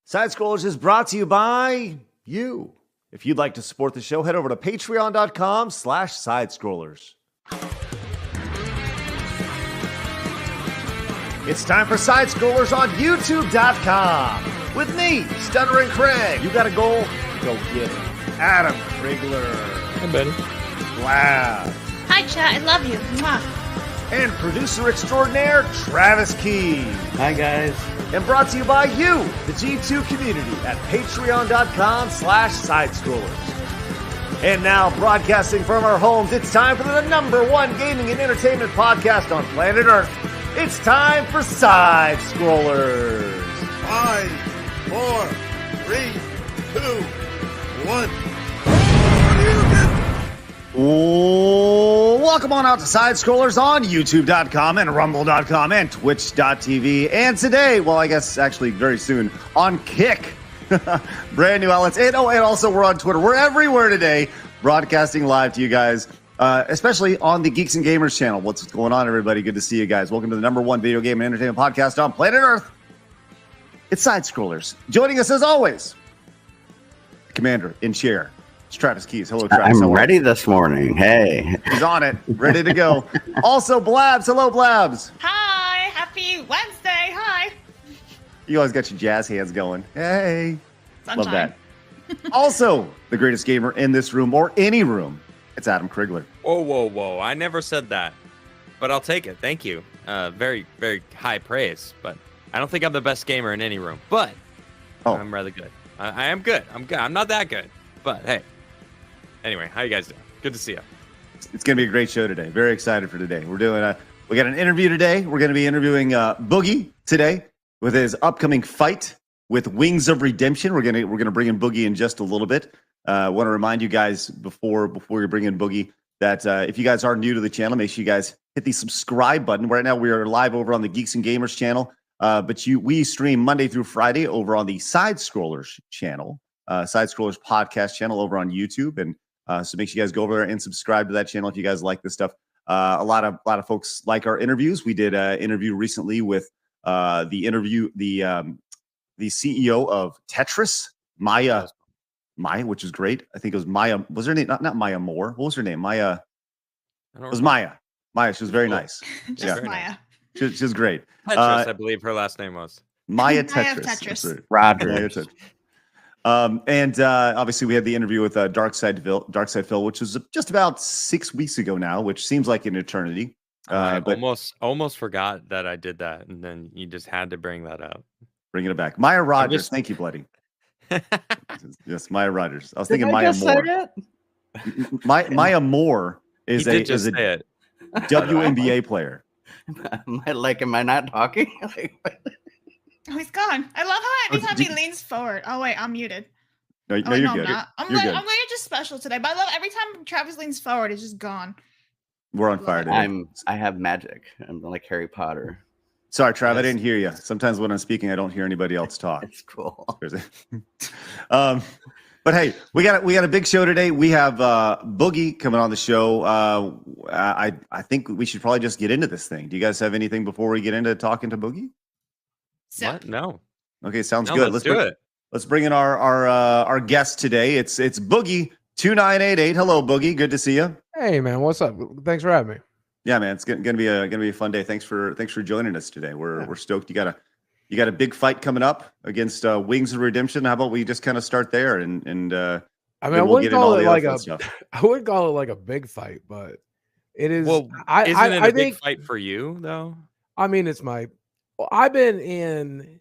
Side Scrollers is brought to you by you. If you'd like to support the show, head over to patreon.com/sidescrollers. It's time for Side Scrollers on youtube.com. With me, Stuttering Craig. You got a goal? Go get it. Adam Krigler. Hey, buddy. Blab. Hi, chat. I love you. Mwah. And producer extraordinaire, Travis Key. Hi, guys. And brought to you by you, the G2 community at patreon.com/sidescrollers. And now, broadcasting from our homes, it's time for the #1 gaming and entertainment podcast on planet Earth. It's time for Side Scrollers. 5, 4, 3, 2, 1. Welcome on out to Side Scrollers on youtube.com and rumble.com and twitch.tv. And today, well, I guess actually very soon, on Kick. Brand new outlets. And also we're on Twitter. We're everywhere today, broadcasting live to you guys, especially on the Geeks and Gamers channel. What's going on, everybody? Good to see you guys. Welcome to the #1 video game and entertainment podcast on planet Earth. It's Side Scrollers. Joining us as always, Commander in Chair. It's Travis Keys. Hello, Travis. I'm ready this morning. Hey. He's on it. Ready to go. Also, Blabs. Hello, Blabs. Hi. Happy Wednesday. Hi. You always got your jazz hands going. Hey. Sunshine. Love that. Also, the greatest gamer in this room or any room. It's Adam Krigler. Whoa. I never said that. But I'll take it. Thank you. Very, very high praise. But I don't think I'm the best gamer in any room. But I'm rather good. I am good. I'm good. I'm not that good. But hey. Anyway, how you guys doing? Good to see you. It's going to be a great show today. Very excited for today. We got an interview today. We're going to be interviewing Boogie today with his upcoming fight with Wings of Redemption. We're going to bring in Boogie in just a little bit. I want to remind you guys before we bring in Boogie that if you guys are new to the channel, make sure you guys hit the subscribe button. Right now we are live over on the Geeks and Gamers channel, but we stream Monday through Friday over on the Side Scrollers channel, Side Scrollers podcast channel over on YouTube. And so make sure you guys go over there and subscribe to that channel if you guys like this stuff. A lot of folks like our interviews. We did an interview recently with the CEO of Tetris, Maya, which is great. I think it was Maya. Was her name not Maya Moore? What was her name? Maya. It was Maya. Maya. She was very nice. Just Maya. She was great. Tetris, I believe her last name was. Maya Tetris. Tetris. Roger. And obviously we had the interview with Dark Side Phil, which was just about 6 weeks ago now, which seems like an eternity. I But almost forgot that I did that, and then you just had to bring that up. bringing it back. Maya Rogers. Thank you, Bloody. Yes, Maya Rogers. I was thinking Maya Moore. Maya Moore is a WNBA player. Am I not talking? Oh, he's gone. I love how anytime he leans forward. Oh, wait, I'm muted. No, you're good. I'm You're good. like, you're just special today. But I love every time Travis leans forward, it's just gone. We're on fire today. I have magic. I'm like Harry Potter. Sorry, Trav, I didn't hear you. Sometimes when I'm speaking, I don't hear anybody else talk. It's cool. But hey, we got a big show today. We have Boogie coming on the show. I think we should probably just get into this thing. Do you guys have anything before we get into talking to Boogie? So, What? No. Okay, sounds good. Let's do it. Let's bring in our guest today. It's Boogie2988. Hello, Boogie. Good to see you. Hey man, what's up? Thanks for having me. Yeah, man, it's gonna be a fun day. Thanks for joining us today. We're stoked. You got a big fight coming up against Wings of Redemption. How about we just kind of start there and I mean, I wouldn't call it like a big fight, but it is. Well, isn't it a big fight for you though? I mean, I've been in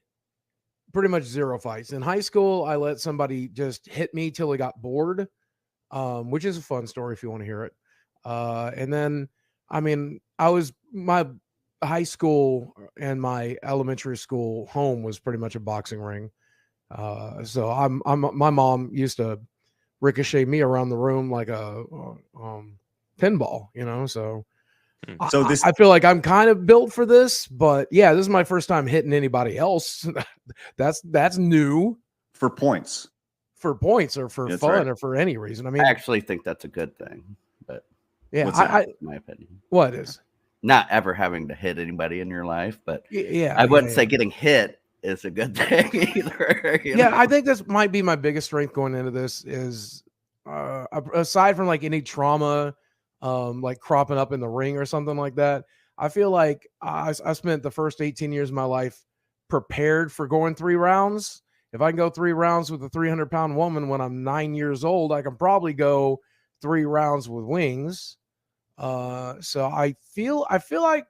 pretty much zero fights. In high school, I let somebody just hit me till he got bored, which is a fun story if you want to hear it. And then, I mean, my high school and my elementary school home was pretty much a boxing ring. So my mom used to ricochet me around the room like a pinball, so. So I feel like I'm kind of built for this, but yeah, this is my first time hitting anybody else. That's new for points or for That's fun right. or for any reason. I mean, I actually think that's a good thing, but yeah, in my opinion, what is not ever having to hit anybody in your life, but yeah, I wouldn't say getting hit is a good thing either. Yeah, I think this might be my biggest strength going into this is aside from like any trauma, like cropping up in the ring or something like that. I feel like I spent the first 18 years of my life prepared for going 3 rounds. If I can go 3 rounds with a 300-pound woman when I'm 9 years old, I can probably go 3 rounds with Wings. So I feel like,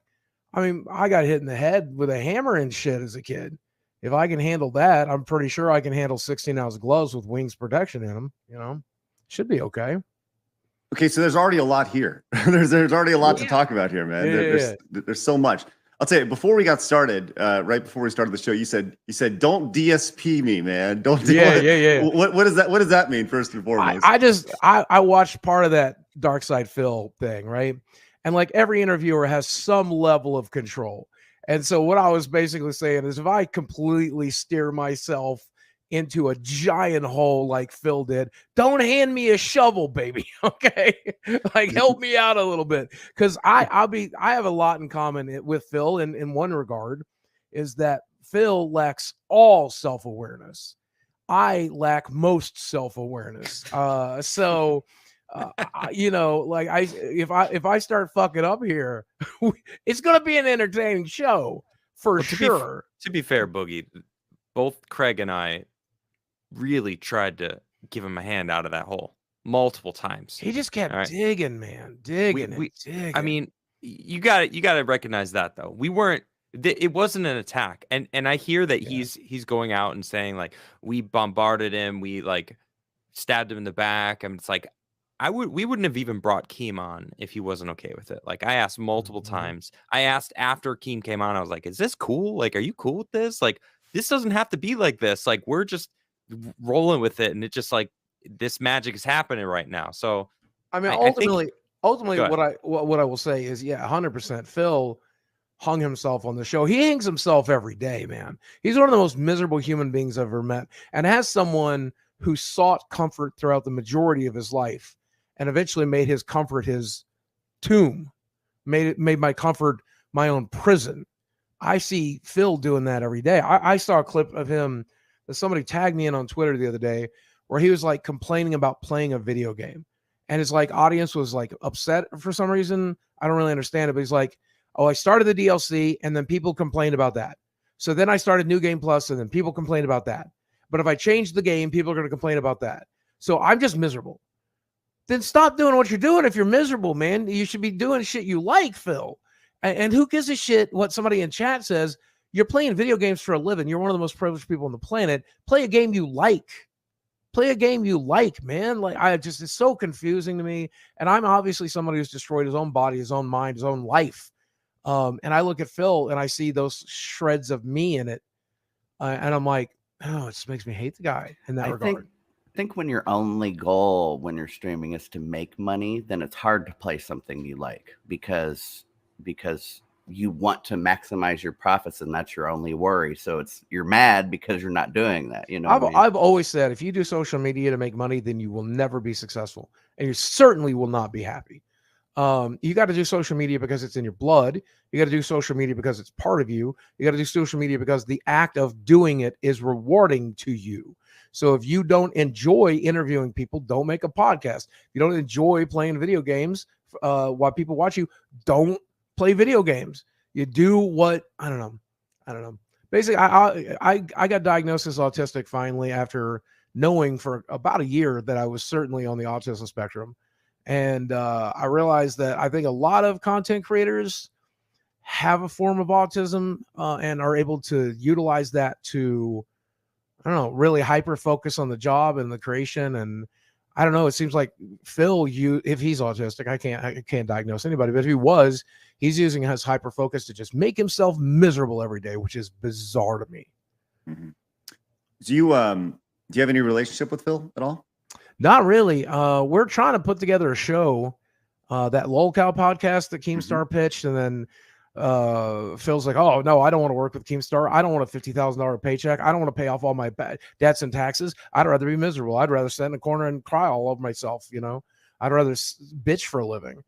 I mean, I got hit in the head with a hammer and shit as a kid. If I can handle that, I'm pretty sure I can handle 16-ounce gloves with Wings protection in them. You know, should be okay. Okay, so there's already a lot here. there's already a lot to talk about here, man. There's so much. I'll tell you, before we got started, right before we started the show, you said don't DSP me, man. Don't. Yeah. What does that? What does that mean? First and foremost, I watched part of that Dark Side Phil thing, right? And like every interviewer has some level of control. And so what I was basically saying is if I completely steer myself into a giant hole like Phil did, don't hand me a shovel, baby. Okay. Like help me out a little bit. Cause I have a lot in common with Phil in one regard is that Phil lacks all self-awareness. I lack most self-awareness. You know, like if I start fucking up here, it's gonna be an entertaining show for sure. To be fair, Boogie, both Craig and I really tried to give him a hand out of that hole multiple times. He just kept digging, man, digging. I mean, you got to recognize that though. We weren't. It wasn't an attack, and I hear that he's going out and saying like we bombarded him, we like stabbed him in the back. I mean, it's like. We wouldn't have even brought Keem on if he wasn't okay with it. Like I asked multiple times. I asked after Keem came on, I was like, is this cool? Like, are you cool with this? Like, this doesn't have to be like this. Like, we're just rolling with it. And it just like, this magic is happening right now. So, I mean, ultimately, what I will say is, 100% Phil hung himself on the show. He hangs himself every day, man. He's one of the most miserable human beings I've ever met. And as someone who sought comfort throughout the majority of his life, and eventually made his comfort his tomb, made my comfort my own prison. I see Phil doing that every day. I saw a clip of him that somebody tagged me in on Twitter the other day where he was like complaining about playing a video game. And his like audience was like upset for some reason. I don't really understand it, but he's like, oh, I started the DLC and then people complained about that. So then I started New Game Plus and then people complained about that. But if I change the game, people are going to complain about that. So I'm just miserable. Then stop doing what you're doing if you're miserable, man. You should be doing shit you like, Phil. And who gives a shit what somebody in chat says? You're playing video games for a living. You're one of the most privileged people on the planet. Play a game you like. Play a game you like, man. Like it's so confusing to me. And I'm obviously somebody who's destroyed his own body, his own mind, his own life. And I look at Phil and I see those shreds of me in it. And I'm like, oh, it just makes me hate the guy in that regard. I think when your only goal when you're streaming is to make money, then it's hard to play something you like because you want to maximize your profits and that's your only worry. So you're mad because you're not doing that. You know, I've always said if you do social media to make money, then you will never be successful and you certainly will not be happy. You got to do social media because it's in your blood. You got to do social media because it's part of you. You got to do social media because the act of doing it is rewarding to you. So if you don't enjoy interviewing people, don't make a podcast. If you don't enjoy playing video games while people watch you, don't play video games. You do what, I don't know. Basically, I got diagnosed as autistic finally after knowing for about a year that I was certainly on the autism spectrum. And I realized that I think a lot of content creators have a form of autism and are able to utilize that to, I don't know, really hyper focus on the job and the creation. And I don't know, it seems like Phil, if he's autistic, I can't diagnose anybody, but if he was, he's using his hyper focus to just make himself miserable every day, which is bizarre to me. Mm-hmm. Do you have any relationship with Phil at all? Not really. We're trying to put together a show, that LolCow podcast that Keemstar pitched, and then Phil's like, oh no, I don't want to work with Keemstar. I don't want a $50,000 paycheck. I don't want to pay off all my debts and taxes. I'd rather be miserable. I'd rather sit in a corner and cry all over myself. You know, I'd rather bitch for a living,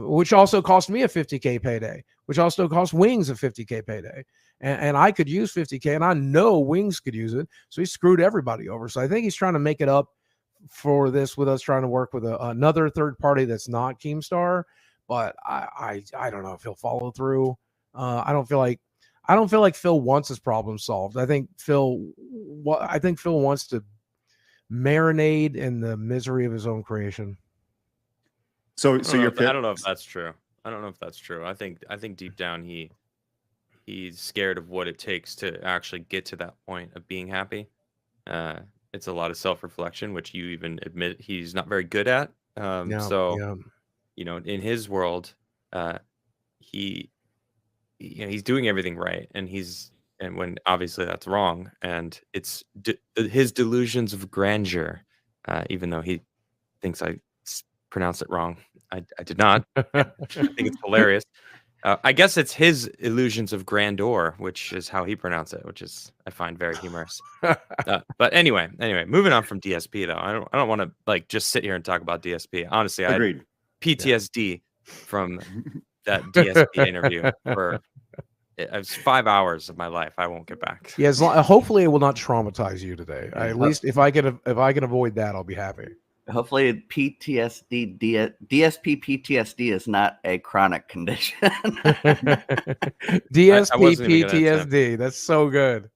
which also cost me a $50K payday, which also costs Wings a 50K payday. And I could use 50K, and I know Wings could use it. So he screwed everybody over. So I think he's trying to make it up for this with us trying to work with another third party that's not Keemstar. But I don't know if he'll follow through. I don't feel like Phil wants his problem solved. I think Phil wants to marinate in the misery of his own creation. So I don't know if that's true. I think deep down he's scared of what it takes to actually get to that point of being happy. It's a lot of self-reflection, which you even admit he's not very good at. You know, in his world, he's doing everything right, and when obviously that's wrong, and it's his delusions of grandeur, even though he thinks I pronounced it wrong. I did not. I think it's hilarious. I guess it's his illusions of grandeur, which is how he pronounced it, which is I find very humorous. But anyway, moving on from DSP though, I don't want to like just sit here and talk about DSP. Honestly, Agreed. I had PTSD from that DSP interview for it was 5 hours of my life I won't get back. Yeah, hopefully it will not traumatize you today. At least if I can avoid that, I'll be happy. Hopefully PTSD, DSP PTSD is not a chronic condition. DSP PTSD. That's so good.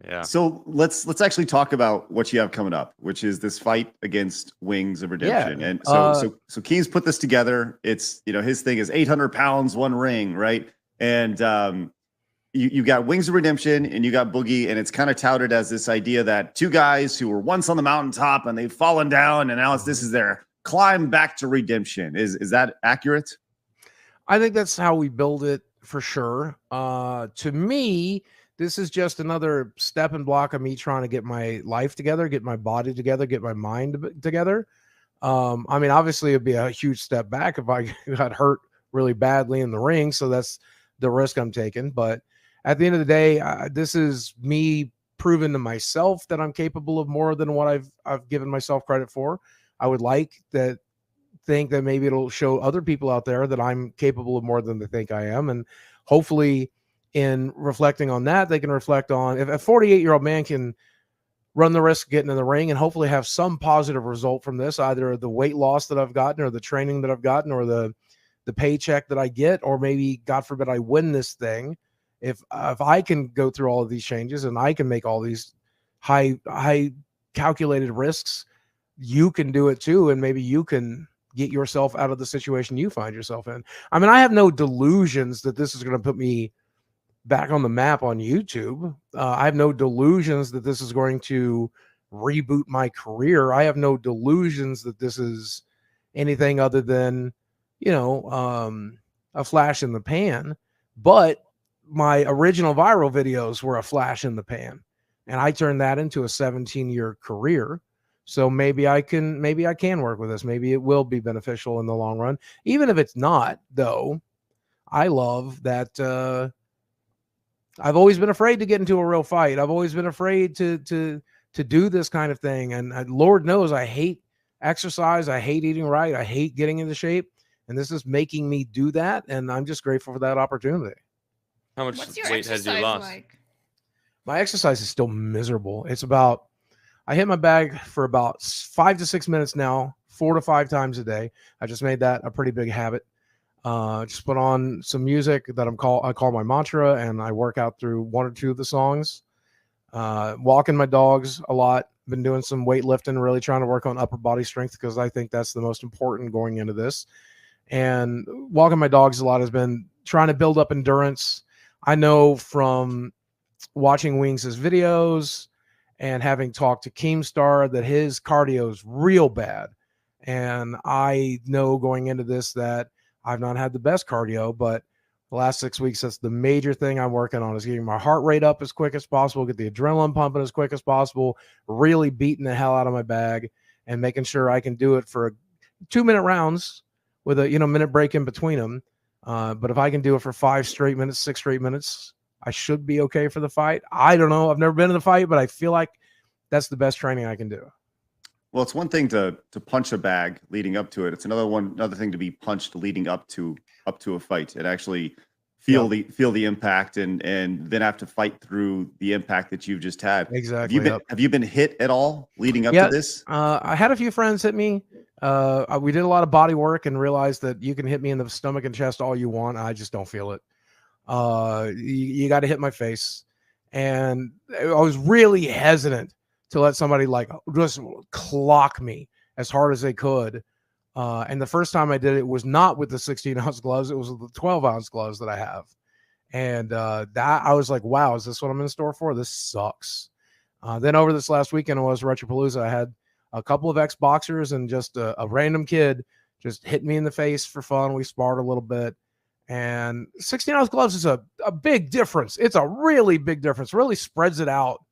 Yeah. So let's actually talk about what you have coming up, which is this fight against Wings of Redemption. Yeah. And so Keem's put this together. It's, you know, his thing is 800 pounds, one ring, right? And you got Wings of Redemption and you got Boogie, and it's kind of touted as this idea that two guys who were once on the mountaintop and they've fallen down, and now this is their climb back to redemption. Is that accurate? I think that's how we build it for sure. To me, this is just another step and block of me trying to get my life together, get my body together, get my mind together. I mean, obviously it'd be a huge step back if I got hurt really badly in the ring. So that's the risk I'm taking. But at the end of the day, this is me proving to myself that I'm capable of more than what I've given myself credit for. I would think that maybe it'll show other people out there that I'm capable of more than they think I am. And hopefully in reflecting on that, they can reflect on if a 48-year-old man can run the risk of getting in the ring and hopefully have some positive result from this, either the weight loss that I've gotten or the training that I've gotten or the paycheck that I get, or maybe God forbid I win this thing. If I can go through all of these changes and I can make all these high calculated risks, you can do it too. And maybe you can get yourself out of the situation you find yourself in. I mean, I have no delusions that this is going to put me back on the map on YouTube. I have no delusions that this is going to reboot my career. I have no delusions that this is anything other than, you know, a flash in the pan. But my original viral videos were a flash in the pan, and I turned that into a 17-year career. So maybe I can work with this. Maybe it will be beneficial in the long run. Even if it's not, though, I love that. I've always been afraid to get into a real fight. I've always been afraid to do this kind of thing. And Lord knows I hate exercise. I hate eating right. I hate getting into shape. And this is making me do that. And I'm just grateful for that opportunity. How much weight has you lost? Like? My exercise is still miserable. It's about, I hit my bag for about 5 to 6 minutes now, 4 to 5 times a day. I just made that a pretty big habit. Just put on some music that I call my mantra, and I work out through 1 or 2 of the songs. Walking my dogs a lot. Been doing some weightlifting, really trying to work on upper body strength because I think that's the most important going into this. And walking my dogs a lot has been trying to build up endurance. I know from watching Wings' videos and having talked to Keemstar that his cardio is real bad. And I know going into this that I've not had the best cardio, but the last 6 weeks, that's the major thing I'm working on, is getting my heart rate up as quick as possible, get the adrenaline pumping as quick as possible, really beating the hell out of my bag and making sure I can do it for 2-minute rounds with a minute break in between them. But if I can do it for 5 straight minutes, 6 straight minutes, I should be okay for the fight. I don't know. I've never been in the fight, but I feel like that's the best training I can do. Well, it's one thing to punch a bag leading up to it. It's another thing to be punched leading up to a fight. It actually feel the impact and then have to fight through the impact that you've just had. Exactly. Have you been hit at all leading up to this? I had a few friends hit me. We did a lot of body work and realized that you can hit me in the stomach and chest all you want. I just don't feel it. You got to hit my face. And I was really hesitant to let somebody like just clock me as hard as they could. And the first time I did it was not with the 16-ounce gloves. It was with the 12-ounce gloves that I have. And that I was like, wow, is this what I'm in store for? This sucks. Then over this last weekend, it was Retropalooza. I had a couple of ex-boxers and just a random kid just hit me in the face for fun. We sparred a little bit. And 16-ounce gloves is a big difference. It's a really big difference. Really spreads it out.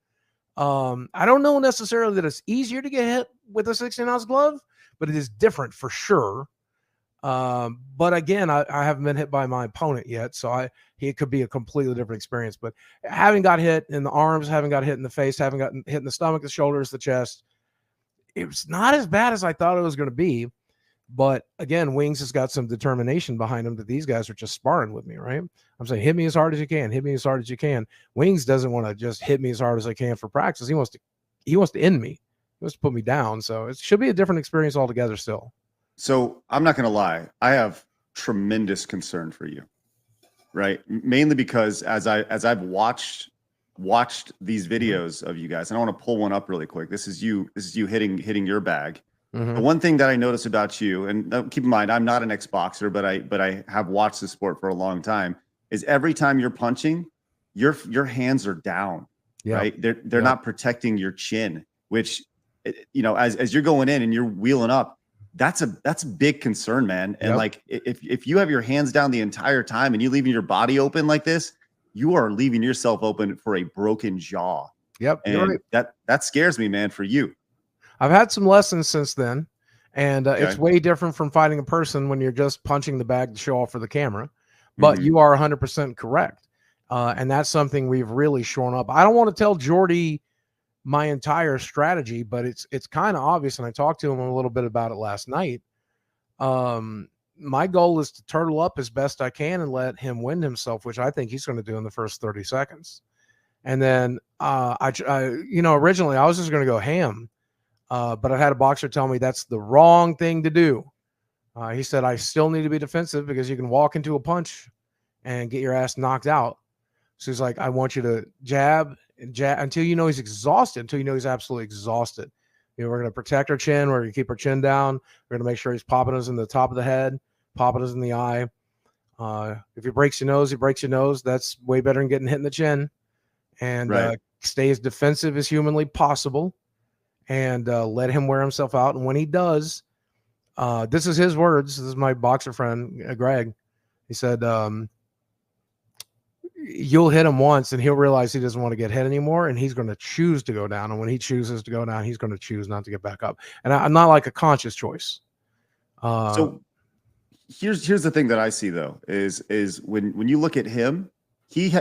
I don't know necessarily that it's easier to get hit with a 16-ounce glove, but it is different for sure. But again, I haven't been hit by my opponent yet, so it could be a completely different experience. But having got hit in the arms, having got hit in the face, having gotten hit in the stomach, the shoulders, the chest, it was not as bad as I thought it was going to be. But again, Wings has got some determination behind him that these guys are just sparring with me, right? I'm saying, hit me as hard as you can, hit me as hard as you can. Wings doesn't want to just hit me as hard as I can for practice. He wants to end me. He wants to put me down. So it should be a different experience altogether still. So I'm not going to lie. I have tremendous concern for you, right? Mainly because as I've watched these videos of you guys, and I want to pull one up really quick. This is you hitting your bag. Mm-hmm. The one thing that I notice about you, and keep in mind, I'm not an ex-boxer, but I have watched the sport for a long time, is every time you're punching, your hands are down, right? They're not protecting your chin, which, as you're going in and you're wheeling up, that's a big concern, man. And like, if you have your hands down the entire time and you leaving your body open like this, you are leaving yourself open for a broken jaw. Yep. And that scares me, man, for you. I've had some lessons since then, and it's way different from fighting a person when you're just punching the bag to show off for the camera. But you are 100% correct. And that's something we've really shorn up. I don't want to tell Jordy my entire strategy, but it's kind of obvious. And I talked to him a little bit about it last night. My goal is to turtle up as best I can and let him wind himself, which I think he's going to do in the first 30 seconds. And then, originally I was just going to go ham. But I had a boxer tell me that's the wrong thing to do. He said, I still need to be defensive because you can walk into a punch and get your ass knocked out. So he's like, I want you to jab until you know he's exhausted, until you know he's absolutely exhausted. We're going to protect our chin. We're going to keep our chin down. We're going to make sure he's popping us in the top of the head, popping us in the eye. If he breaks your nose, he breaks your nose. That's way better than getting hit in the chin. And stay as defensive as humanly possible. And let him wear himself out. And when he does, this is his words. This is my boxer friend, Greg. He said, you'll hit him once and he'll realize he doesn't want to get hit anymore. And he's going to choose to go down. And when he chooses to go down, he's going to choose not to get back up. And I'm not like a conscious choice. So here's the thing that I see, though, is when you look at him, he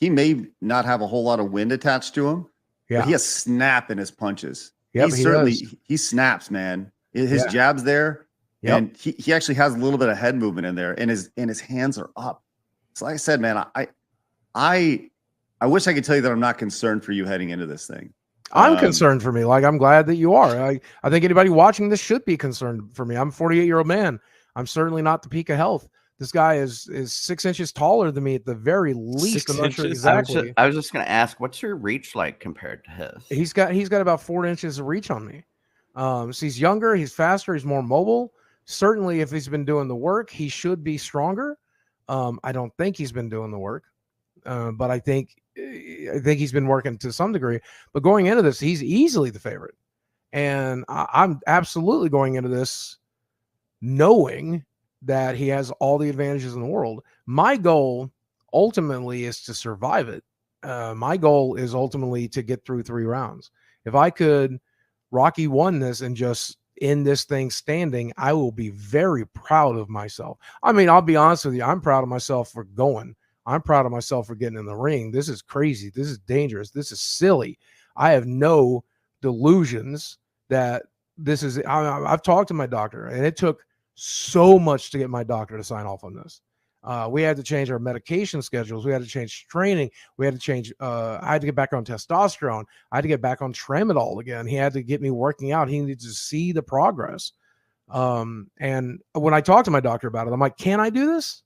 may not have a whole lot of wind attached to him. Yeah, but he has snap in his punches. Yep, he snaps, man. His jab's there, and he actually has a little bit of head movement in there, and his hands are up. So like I said, man, I wish I could tell you that I'm not concerned for you heading into this thing. I'm concerned for me. Like, I'm glad that you are. I think anybody watching this should be concerned for me. I'm a 48-year-old man. I'm certainly not the peak of health. This guy is 6 inches taller than me at the very least. I'm not sure exactly. I was just going to ask, what's your reach like compared to his? He's got about 4 inches of reach on me. So he's younger, he's faster, he's more mobile. Certainly, if he's been doing the work, he should be stronger. I don't think he's been doing the work, but I think he's been working to some degree. But going into this, he's easily the favorite, and I'm absolutely going into this knowing that he has all the advantages in the world. My goal ultimately is to survive it. My goal is ultimately to get through 3 rounds. If I could Rocky won this and just end this thing standing, I will be very proud of myself. I mean, I'll be honest with you. I'm proud of myself for going. I'm proud of myself for getting in the ring. This is crazy. This is dangerous. This is silly. I have no delusions that this is, I've talked to my doctor, and it took so much to get my doctor to sign off on this. We had to change our medication schedules. We had to change training. We had to change. I had to get back on testosterone. I had to get back on tramadol again. He had to get me working out. He needed to see the progress. And when I talked to my doctor about it, I'm like, can I do this?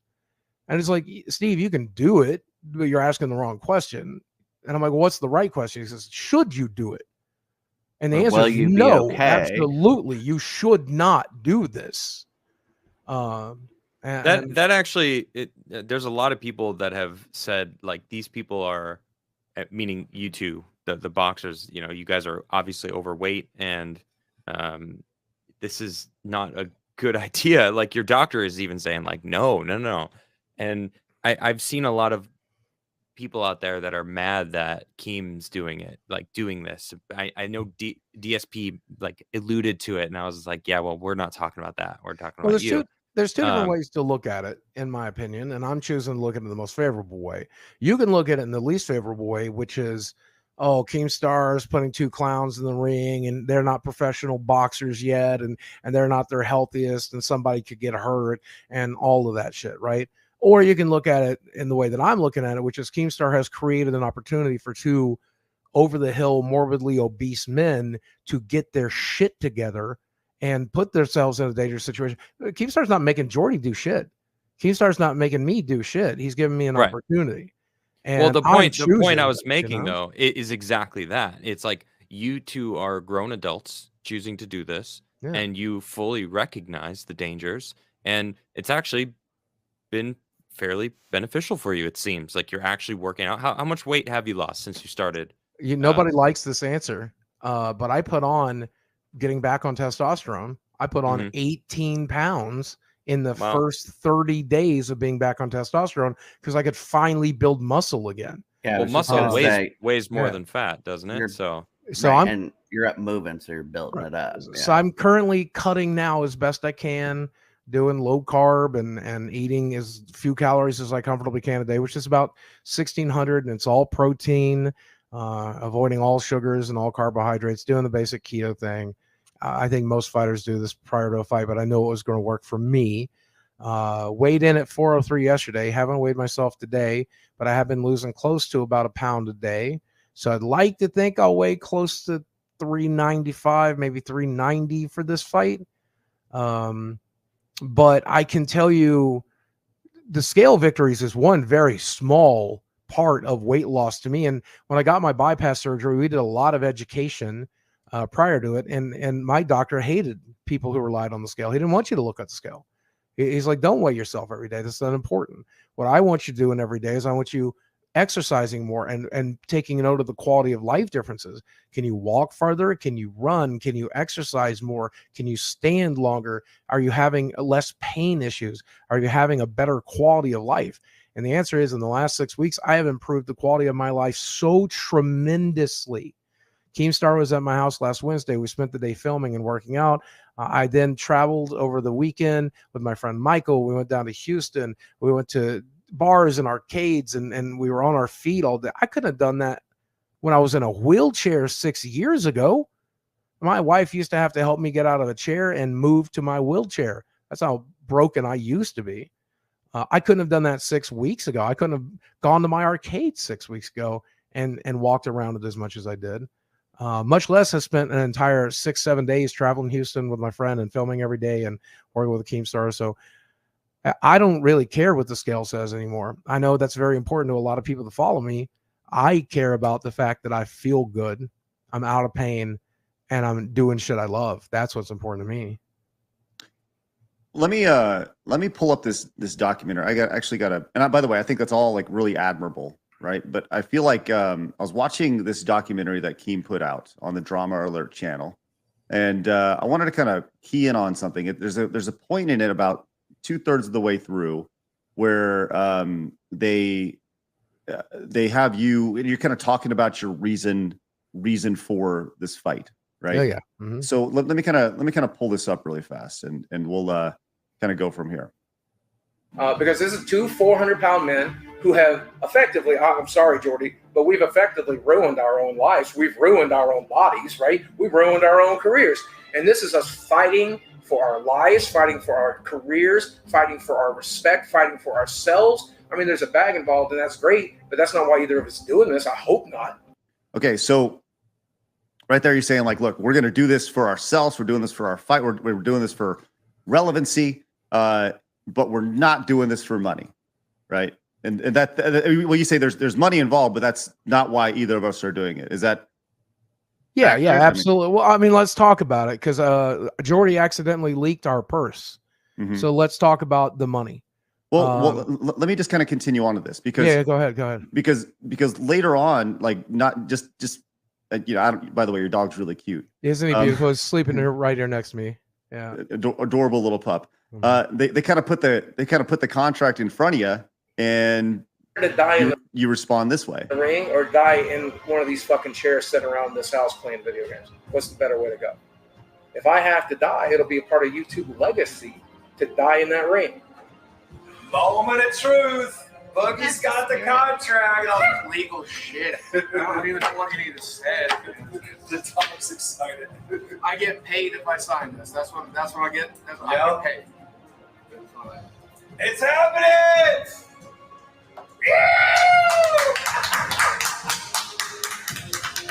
And it's like, Steve, you can do it, but you're asking the wrong question. And I'm like, well, what's the right question? He says, should you do it? And the answer is no, absolutely. You should not do this. That actually, there's a lot of people that have said, like, these people are, meaning you two, the boxers, you know, you guys are obviously overweight, and this is not a good idea. Like, your doctor is even saying, like, no. And I've seen a lot of people out there that are mad that Keem's doing it, like doing this. I know DSP like alluded to it, and I was like, yeah, well, we're not talking about that. We're talking about you. There's two different ways to look at it, in my opinion, and I'm choosing to look at it in the most favorable way. You can look at it in the least favorable way, which is, oh, Keemstar is putting two clowns in the ring, and they're not professional boxers yet, and they're not their healthiest, and somebody could get hurt, and all of that shit, right? Or you can look at it in the way that I'm looking at it, which is Keemstar has created an opportunity for two over-the-hill, morbidly obese men to get their shit together and put themselves in a dangerous situation. Keemstar's not making Jordy do shit. Keemstar's not making me do shit. He's giving me an opportunity. And well, the point I was making, though, is exactly that. It's like, you two are grown adults choosing to do this, and you fully recognize the dangers, and it's actually been fairly beneficial for you. It seems like you're actually working out. How much weight have you lost since you started? Nobody likes this answer, but I put on, getting back on testosterone, I put on 18 pounds in the first 30 days of being back on testosterone, because I could finally build muscle again. Yeah, well, muscle weighs more than fat, doesn't it? So right, and you're up moving, so you're building it up. Yeah. So I'm currently cutting now as best I can, doing low carb and eating as few calories as I comfortably can a day, which is about 1,600, and it's all protein, avoiding all sugars and all carbohydrates, doing the basic keto thing. I think most fighters do this prior to a fight, but I know it was going to work for me. Weighed in at 403 yesterday. Haven't weighed myself today, but I have been losing close to about a pound a day. So I'd like to think I'll weigh close to 395, maybe 390 for this fight. But I can tell you the scale victories is one very small part of weight loss to me. And when I got my bypass surgery, we did a lot of education prior to it. And my doctor hated people who relied on the scale. He didn't want you to look at the scale. He's like, don't weigh yourself every day. That's not important. What I want you doing every day is I want you exercising more and taking note of the quality of life differences. Can you walk farther? Can you run? Can you exercise more? Can you stand longer? Are you having less pain issues? Are you having a better quality of life? And the answer is, in the last 6 weeks, I have improved the quality of my life so tremendously. Keemstar was at my house last Wednesday. We spent the day filming and working out. I then traveled over the weekend with my friend Michael. We went down to Houston. We went to bars and arcades, and we were on our feet all day. I couldn't have done that when I was in a wheelchair 6 years ago. My wife used to have to help me get out of a chair and move to my wheelchair. That's how broken I used to be. I couldn't have done that 6 weeks ago. I couldn't have gone to my arcade 6 weeks ago and walked around it as much as I did. Much less have spent an entire 6-7 days traveling Houston with my friend and filming every day and working with a Keemstar. So I don't really care what the scale says anymore. I know that's very important to a lot of people that follow me. I care about the fact that I feel good, I'm out of pain, and I'm doing shit I love. That's what's important to me. Let me pull up this documentary. And by the way, I think that's all like really admirable, right? But I feel like I was watching this documentary that Keem put out on the Drama Alert channel, and I wanted to kind of key in on something. There's a point in it about 2/3 of the way through where they have you, and you're kind of talking about your reason for this fight, right? Yeah. Mm-hmm. So let me kind of pull this up really fast, and we'll kind of go from here. Because this is two 400-pound men who have effectively, I'm sorry, Jordy, but we've effectively ruined our own lives. We've ruined our own bodies, right? We've ruined our own careers. And this is us fighting for our lives, fighting for our careers, fighting for our respect, fighting for ourselves. I mean, there's a bag involved, and that's great, but that's not why either of us doing this. I hope not. Okay, so right there, you're saying like, look, we're going to do this for ourselves. We're doing this for our fight. We're doing this for relevancy, but we're not doing this for money, right? And that well, you say there's money involved, but that's not why either of us are doing it. Is that? Yeah, accurate? yeah, absolutely. Well, I mean, let's talk about it because Jordy accidentally leaked our purse. Mm-hmm. So let's talk about the money. Well, let me just kind of continue on to this because go ahead. Because later on, like not just you know, by the way, your dog's really cute. Isn't he beautiful? He's sleeping right here next to me. Yeah, adorable little pup. Mm-hmm. They kind of put the contract in front of you, and to die you respond this way: the ring or die in one of these fucking chairs sitting around this house playing video games. What's the better way to go? If I have to die, it'll be a part of YouTube legacy to die in that ring. Moment of truth. Boogie's got the contract. Oh, legal shit. I don't even know what you need to say. The dog's excited. I get paid if I sign this. That's what I get. I get paid. It's happening!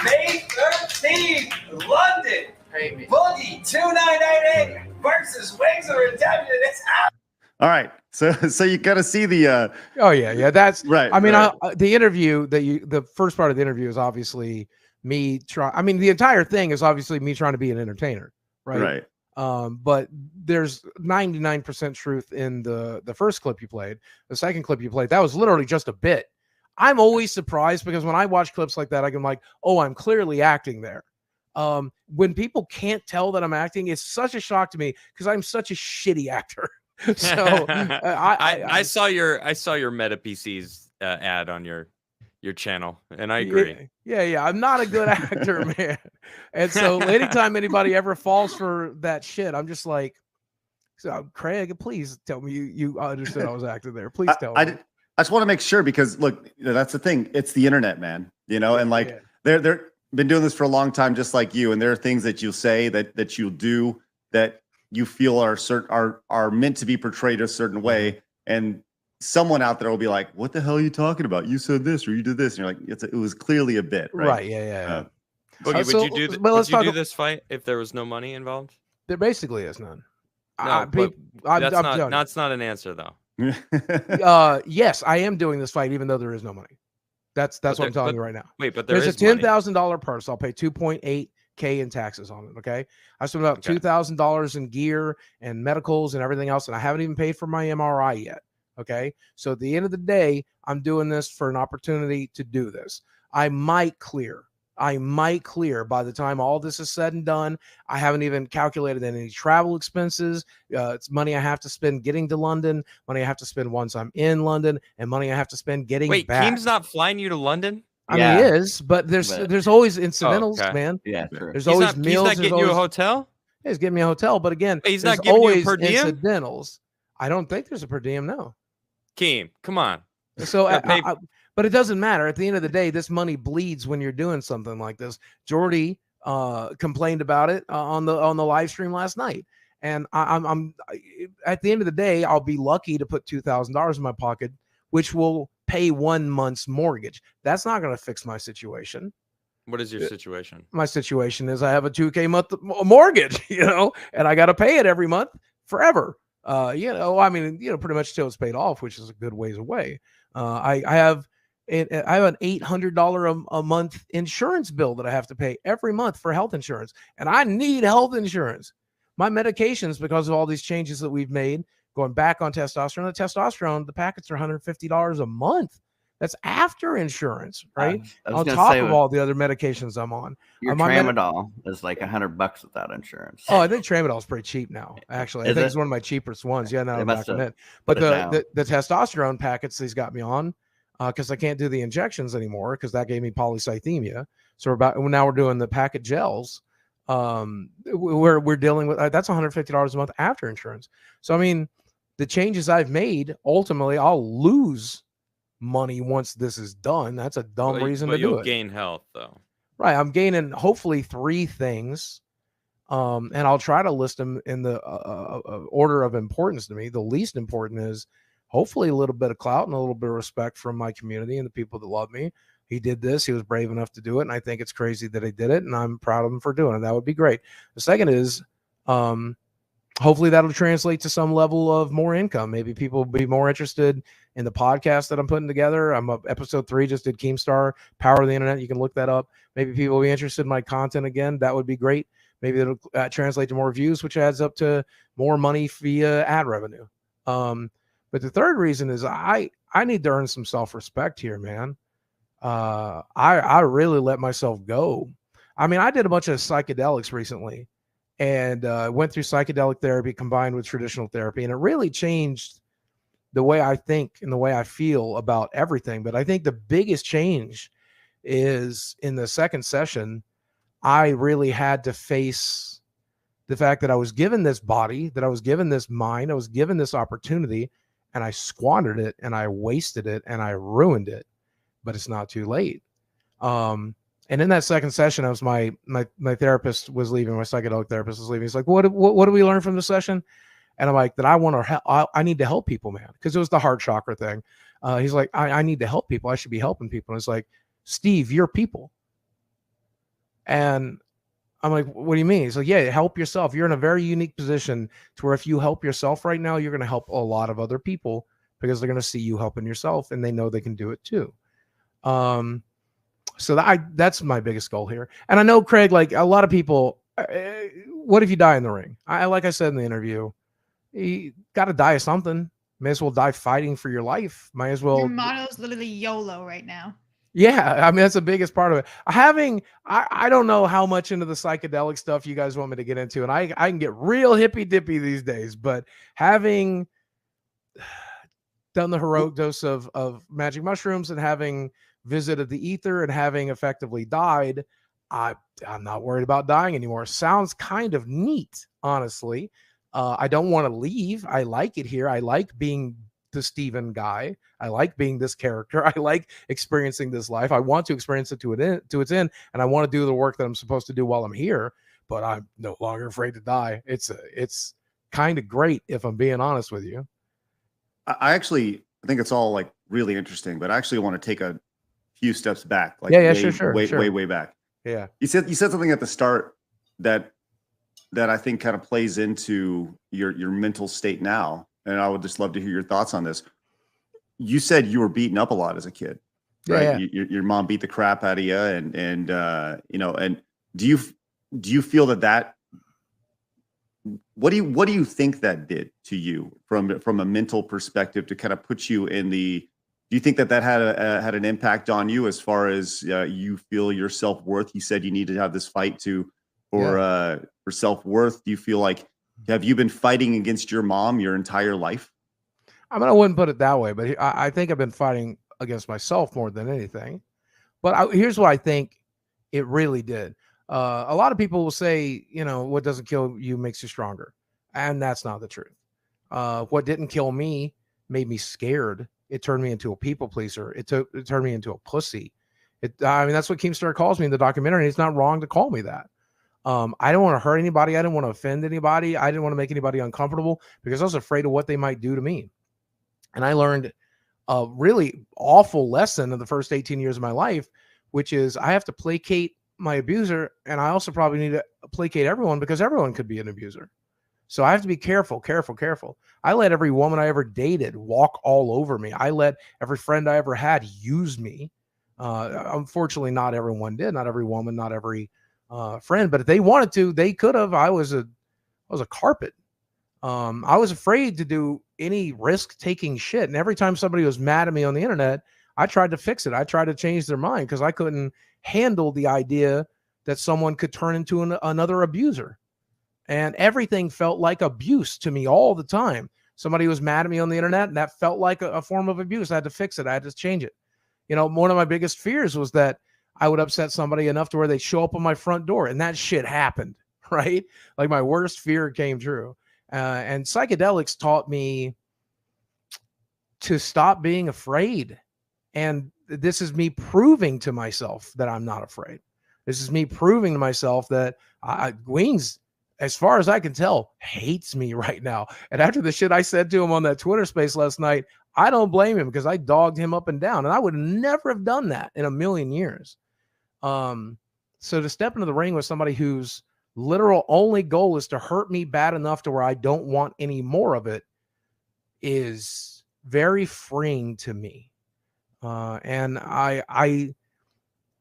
May 13th, London. Pay me. Boogie2988 versus Wings of Redemption. It's happening. All right, so you got to see the. Oh yeah, that's right. I mean, right. The interview the first part of the interview is obviously me trying. I mean, the entire thing is obviously me trying to be an entertainer, right? Right. But there's 99% truth in the first clip you played. The second clip you played, that was literally just a bit. I'm always surprised because when I watch clips like that, I'm like, oh, I'm clearly acting there. When people can't tell that I'm acting, it's such a shock to me because I'm such a shitty actor. So I saw your Meta PCs ad on your channel, and I agree. Yeah. I'm not a good actor, man. And so anytime anybody ever falls for that shit, I'm just like, so Craig, please tell me you understood I was acting there. Please tell me. I just want to make sure because look, that's the thing. It's the internet, man. You know, and like they're been doing this for a long time, just like you. And there are things that you'll say that you'll do that you feel are meant to be portrayed a certain way, and someone out there will be like, "What the hell are you talking about? You said this or you did this," and you're like, "It was clearly a bit, right?" Right? Yeah. Boogie, would you do this fight if there was no money involved? There basically is none. No, that's not an answer though. Yes, I am doing this fight even though there is no money. That's what I'm telling you right now. Wait, but there's a $10,000 purse. I'll pay $2.8K in taxes on it. Okay, I spent about $2,000 in gear and medicals and everything else, and I haven't even paid for my MRI yet. Okay, so at the end of the day, I'm doing this for an opportunity to do this. I might clear by the time all this is said and done. I haven't even calculated any travel expenses. It's money I have to spend getting to London, money I have to spend once I'm in London, and money I have to spend getting back. Wait, Keem's not flying you to London? I mean, he is, but there's always incidentals, man. Yeah, true. There's always meals. He's not getting you a hotel? Yeah, he's getting me a hotel, but again, he's not giving you a per diem? Incidentals. I don't think there's a per diem, no. Keem, come on. So, but it doesn't matter. At the end of the day, this money bleeds when you're doing something like this. Jordy complained about it on the live stream last night, and I'm at the end of the day, I'll be lucky to put $2,000 in my pocket, which will pay 1 month's mortgage. That's not going to fix my situation. What is your situation? My situation is I have a $2K month mortgage, and I got to pay it every month forever. I mean, pretty much till it's paid off, which is a good ways away. I have an $800 a month insurance bill that I have to pay every month for health insurance, and I need health insurance. My medications, because of all these changes that we've made, going back on testosterone, the packets are $150 a month. That's after insurance, right? On top of all the other medications I'm on. Your tramadol is like $100 without insurance. Oh, I think tramadol is pretty cheap now. Actually, I think it's one of my cheapest ones. Yeah, now I'm back on it. But the testosterone packets he's got me on, because I can't do the injections anymore because that gave me polycythemia. So now we're doing the packet gels. We're dealing with that's $150 a month after insurance. So I mean, the changes I've made, ultimately, I'll lose money once this is done. That's a dumb reason to do it. You'll gain health though. Right. I'm gaining hopefully 3 things. And I'll try to list them in the order of importance to me. The least important is hopefully a little bit of clout and a little bit of respect from my community and the people that love me. He did this. He was brave enough to do it. And I think it's crazy that he did it. And I'm proud of him for doing it. That would be great. The second is hopefully that'll translate to some level of more income. Maybe people will be more interested in the podcast that I'm putting together. I'm up episode 3, just did Keemstar, Power of the Internet. You can look that up. Maybe people will be interested in my content again. That would be great. Maybe it'll translate to more views, which adds up to more money via ad revenue. But the third reason is I need to earn some self-respect here, man. I really let myself go. I mean, I did a bunch of psychedelics recently and went through psychedelic therapy combined with traditional therapy. And it really changed the way I think and the way I feel about everything. But I think the biggest change is in the second session, I really had to face the fact that I was given this body, that I was given this mind, I was given this opportunity, and I squandered it and I wasted it and I ruined it. But it's not too late. And in that second session, I was my therapist was leaving, my psychedelic therapist was leaving. He's like, what do we learn from the session? And I'm like, that I need to help people, man. Because it was the heart chakra thing. He's like, I need to help people. I should be helping people. And it's like, Steve, you're people. And I'm like, what do you mean? He's like, yeah, help yourself. You're in a very unique position to where if you help yourself right now, you're going to help a lot of other people because they're going to see you helping yourself and they know they can do it too. So that's my biggest goal here. And I know, Craig, like a lot of people, what if you die in the ring? Like I said in the interview, you got to die of something. May as well die fighting for your life. Might as well. Your motto is literally YOLO right now. Yeah, I mean, that's the biggest part of it. I don't know how much into the psychedelic stuff you guys want me to get into, and I can get real hippy-dippy these days, but having done the heroic dose of magic mushrooms and having visited the ether and having effectively died, I'm not worried about dying anymore. Sounds kind of neat, honestly. I don't want to leave. I like it here. I like being the Steven guy. I like being this character. I like experiencing this life. I want to experience it to its end, and I want to do the work that I'm supposed to do while I'm here, but I'm no longer afraid to die. It's kind of great, if I'm being honest with you. I think it's all like really interesting, but I actually want to take a few steps back. Like sure. Way back. Yeah. You said something at the start that I think kind of plays into your mental state now. And I would just love to hear your thoughts on this. You said you were beaten up a lot as a kid, right? Yeah. Your mom beat the crap out of you, and do you feel that what do you think that did to you from a mental perspective to kind of put you in the? Do you think that had an impact on you as far as you feel your self-worth? You said you need to have this fight for self-worth. Do you feel like? Have you been fighting against your mom your entire life? I mean, I wouldn't put it that way, but I think I've been fighting against myself more than anything. But here's what I think it really did. A lot of people will say, what doesn't kill you makes you stronger. And that's not the truth. What didn't kill me made me scared. It turned me into a people pleaser. It turned me into a pussy. That's what Keemstar calls me in the documentary. It's not wrong to call me that. I don't want to hurt anybody. I didn't want to offend anybody. I didn't want to make anybody uncomfortable because I was afraid of what they might do to me. And I learned a really awful lesson in the first 18 years of my life, which is I have to placate my abuser. And I also probably need to placate everyone because everyone could be an abuser. So I have to be careful. I let every woman I ever dated walk all over me. I let every friend I ever had use me. Unfortunately, not everyone did. Not every woman, not every friend, but if they wanted to, they could have. I was a carpet. I was afraid to do any risk-taking shit. And every time somebody was mad at me on the internet, I tried to fix it. I tried to change their mind because I couldn't handle the idea that someone could turn into another abuser. And everything felt like abuse to me all the time. Somebody was mad at me on the internet, and that felt like a form of abuse. I had to fix it. I had to change it. One of my biggest fears was that I would upset somebody enough to where they show up on my front door, and that shit happened, right? Like my worst fear came true. And psychedelics taught me to stop being afraid. And this is me proving to myself that I'm not afraid. This is me proving to myself that Wings as far as I can tell, hates me right now. And after the shit I said to him on that Twitter space last night, I don't blame him, because I dogged him up and down, and I would never have done that in a million years. So to step into the ring with somebody whose literal only goal is to hurt me bad enough to where I don't want any more of it is very freeing to me. And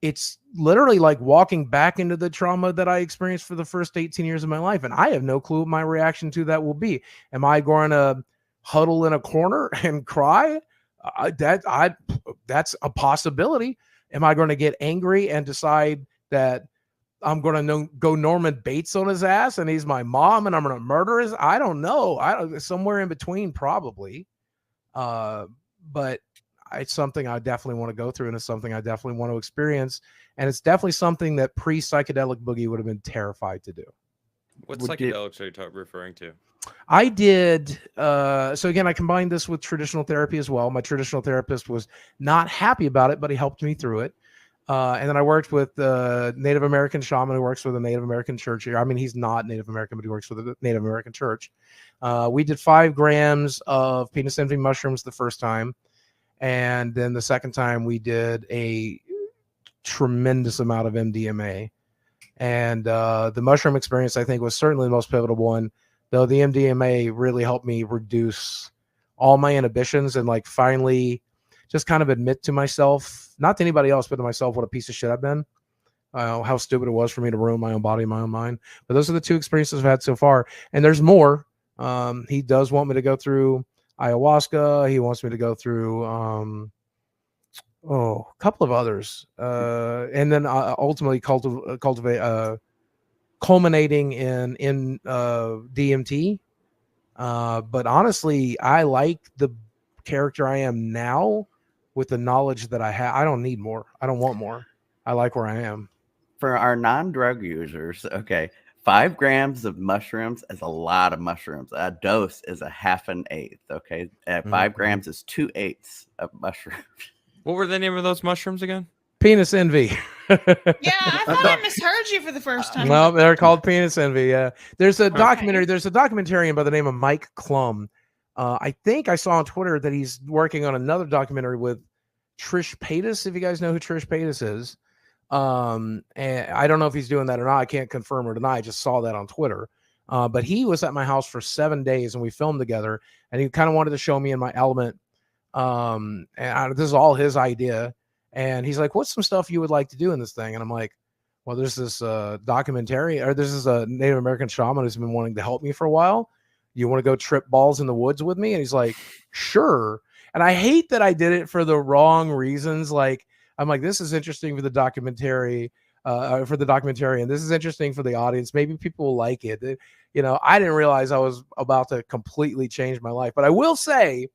it's literally like walking back into the trauma that I experienced for the first 18 years of my life. And I have no clue what my reaction to that will be. Am I going to huddle in a corner and cry? That's a possibility. Am I going to get angry and decide that I'm going to go Norman Bates on his ass and he's my mom and I'm going to murder his? I don't know. Somewhere in between, probably. But it's something I definitely want to go through, and it's something I definitely want to experience. And it's definitely something that pre-psychedelic Boogie would have been terrified to do. What psychedelics are you referring to? I did. So again, I combined this with traditional therapy as well. My traditional therapist was not happy about it, but he helped me through it. And then I worked with a Native American shaman who works with a Native American church here. I mean, he's not Native American, but he works with a Native American church. We did 5 grams of penis envy mushrooms the first time. And then the second time we did a tremendous amount of MDMA. And the mushroom experience, I think, was certainly the most pivotal one, though the MDMA really helped me reduce all my inhibitions and like finally just kind of admit to myself, not to anybody else, but to myself, what a piece of shit I've been. How stupid it was for me to ruin my own body, my own mind. But those are the 2 experiences I've had so far. And there's more. He does want me to go through ayahuasca. He wants me to go through a couple of others. And then ultimately culminating in DMT. But honestly, I like the character I am now with the knowledge that I have. I don't need more. I don't want more. I like where I am. For our non-drug users, okay, 5 grams of mushrooms is a lot of mushrooms. A dose is a half an eighth. Okay, 5 grams is 2/8 of mushrooms. What were the name of those mushrooms again? Penis envy. Yeah, I thought I misheard you for the first time. No, they're called penis envy. Yeah, there's a documentary. There's a documentarian by the name of Mike Klum. I think I saw on Twitter that he's working on another documentary with Trish Paytas. If you guys know who Trish Paytas is. And I don't know if he's doing that or not. I can't confirm or deny. I just saw that on Twitter. But he was at my house for 7 days and we filmed together, and he kind of wanted to show me in my element. This is all his idea. And he's like, what's some stuff you would like to do in this thing? And I'm like, well, there's this documentary, or this is a Native American shaman who's been wanting to help me for a while. You want to go trip balls in the woods with me? And he's like, sure. And I hate that I did it for the wrong reasons. Like, I'm like, this is interesting for the documentary, and this is interesting for the audience. Maybe people will like it. I didn't realize I was about to completely change my life. But I will say,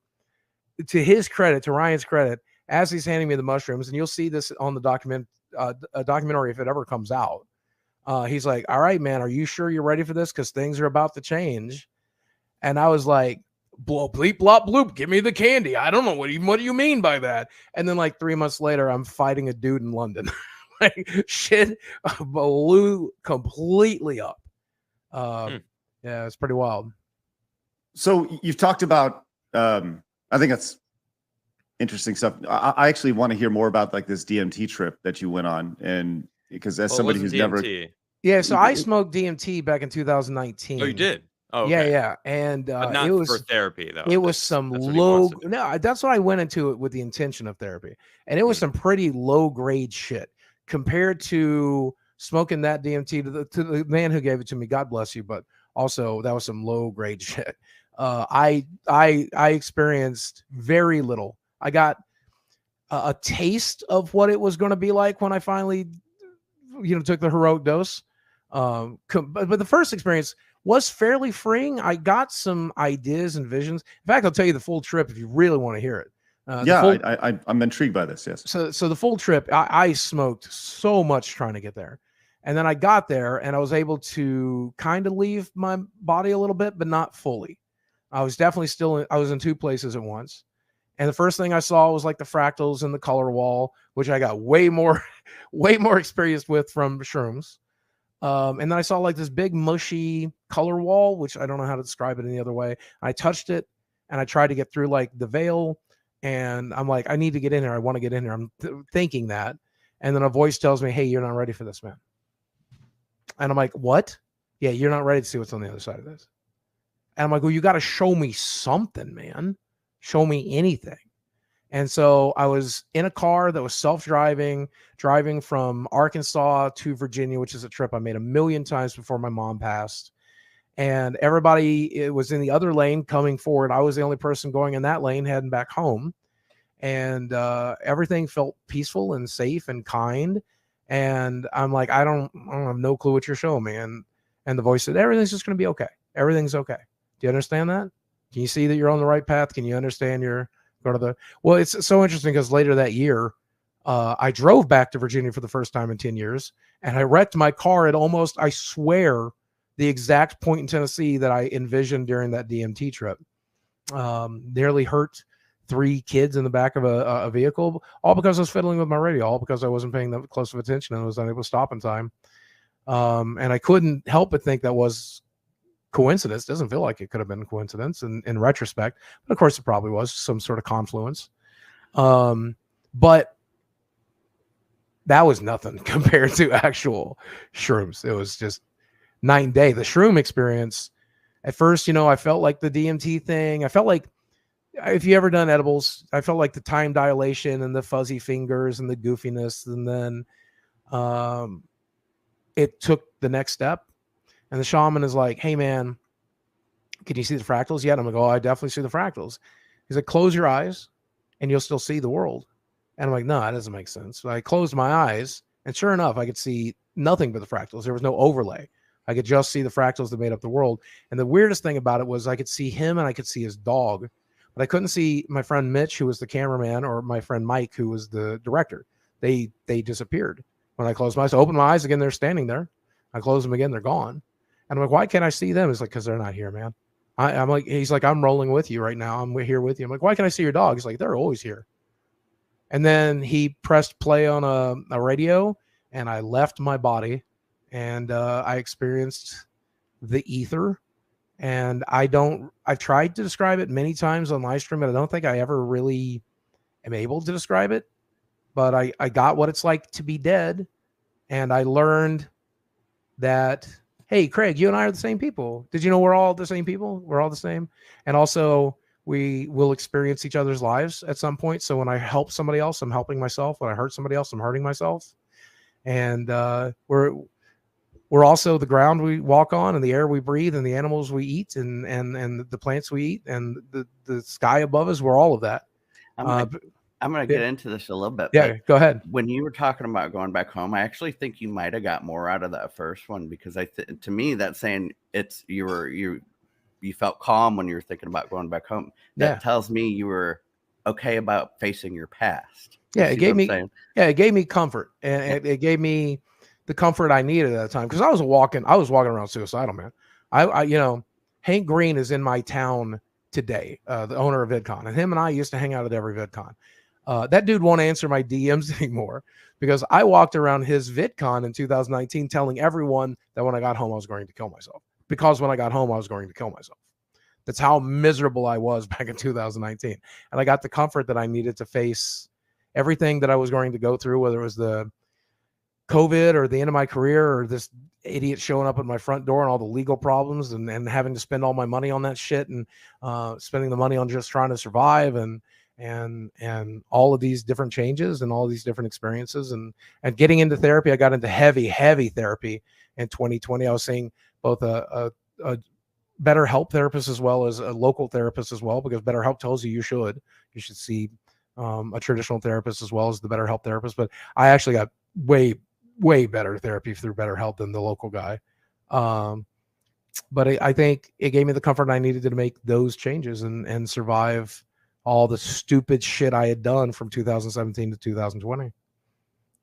to his credit, to Ryan's credit, as he's handing me the mushrooms, and you'll see this on the documentary if it ever comes out. He's like, all right, man, are you sure you're ready for this? Because things are about to change. And I was like, bleep, blop, bloop, give me the candy. I don't know. What do you mean by that? And then like 3 months later, I'm fighting a dude in London. Like shit blew completely up. Yeah, it's pretty wild. So you've talked about, I think that's interesting stuff. I actually want to hear more about like this DMT trip that you went on. And because as somebody who's never. Yeah. So I smoked DMT back in 2019. Oh, you did? Oh, okay. Yeah. And not it was for therapy though. It was some low. No, that's what I went into it with the intention of therapy. And it was some pretty low grade shit compared to smoking that DMT to the man who gave it to me. God bless you. But also that was some low grade shit. I experienced very little. I got a taste of what it was going to be like when I finally, took the heroic dose. But the first experience was fairly freeing. I got some ideas and visions. In fact, I'll tell you the full trip if you really want to hear it. I'm intrigued by this. Yes. So the full trip, I smoked so much trying to get there. And then I got there and I was able to kind of leave my body a little bit, but not fully. I was definitely I was in 2 places at once. And the first thing I saw was like the fractals and the color wall, which I got way more experienced with from shrooms. And then I saw like this big mushy color wall, which I don't know how to describe it any other way. I touched it and I tried to get through like the veil, and I'm like, I need to get in here. I want to get in here. I'm thinking that. And then a voice tells me, hey, you're not ready for this, man. And I'm like, what? Yeah, you're not ready to see what's on the other side of this. And I'm like, well, you got to show me something, man. Show me anything. And so I was in a car that was self-driving, driving from Arkansas to Virginia, which is a trip I made 1,000,000 times before my mom passed. And everybody was in the other lane coming forward. I was the only person going in that lane heading back home. And everything felt peaceful and safe and kind. And I'm like, I don't have no clue what you're showing me. And the voice said, everything's just going to be okay. Everything's okay. Do you understand that? Can you see that you're on the right path? Can you understand well, it's so interesting because later that year, I drove back to Virginia for the first time in 10 years, and I wrecked my car at almost, I swear, the exact point in Tennessee that I envisioned during that DMT trip. Nearly hurt 3 kids in the back of a vehicle, all because I was fiddling with my radio, all because I wasn't paying that close of attention and was unable to stop in time. And I couldn't help but think that was coincidence. Doesn't feel like it could have been a coincidence in retrospect, but of course it probably was some sort of confluence. But that was nothing compared to actual shrooms. It was just night and day. The shroom experience, at first, I felt like the DMT thing. I felt like, if you ever done edibles, I felt like the time dilation and the fuzzy fingers and the goofiness. And then it took the next step. And the shaman is like, hey, man, can you see the fractals yet? I'm like, oh, I definitely see the fractals. He's like, close your eyes and you'll still see the world. And I'm like, no, that doesn't make sense. So I closed my eyes, and sure enough, I could see nothing but the fractals. There was no overlay. I could just see the fractals that made up the world. And the weirdest thing about it was I could see him and I could see his dog, but I couldn't see my friend Mitch, who was the cameraman, or my friend Mike, who was the director. They disappeared. When I closed my eyes, I opened my eyes again, they're standing there. I close them again, they're gone. And I'm like, why can't I see them? It's like, because they're not here, man. I'm like, he's like, I'm rolling with you right now. I'm here with you. I'm like, why can't I see your dog? He's like, they're always here. And then he pressed play on a radio, and I left my body, and I experienced the ether. And I've tried to describe it many times on live stream, but I don't think I ever really am able to describe it. But I got what it's like to be dead. And I learned that, hey, Craig, you and I are the same people. Did you know we're all the same people? We're all the same. And also, we will experience each other's lives at some point. So when I help somebody else, I'm helping myself. When I hurt somebody else, I'm hurting myself. And we're also the ground we walk on, and the air we breathe, and the animals we eat, and the plants we eat, and the sky above us. We're all of that. I'm going to get into this a little bit. Yeah, go ahead. When you were talking about going back home, I actually think you might have got more out of that first one, because to me, that's saying you felt calm when you were thinking about going back home. That tells me you were okay about facing your past. Yeah, it gave me comfort, and it gave me the comfort I needed at that time, because I was walking around suicidal, man. I Hank Green is in my town today, the owner of VidCon, and him and I used to hang out at every VidCon. That dude won't answer my DMs anymore, because I walked around his VidCon in 2019 telling everyone that when I got home I was going to kill myself, because when I got home I was going to kill myself. That's how miserable I was back in 2019, and I got the comfort that I needed to face everything that I was going to go through, whether it was the COVID or the end of my career, or this idiot showing up at my front door and all the legal problems, and having to spend all my money on that shit, and spending the money on just trying to survive, and all of these different changes and all these different experiences, and getting into therapy. I got into heavy therapy in 2020. I was seeing both a BetterHelp therapist as well as a local therapist as well, because BetterHelp tells you should see a traditional therapist as well as the BetterHelp therapist. But I actually got way better therapy through BetterHelp than the local guy. But I think it gave me the comfort I needed to make those changes and survive all the stupid shit I had done from 2017 to 2020.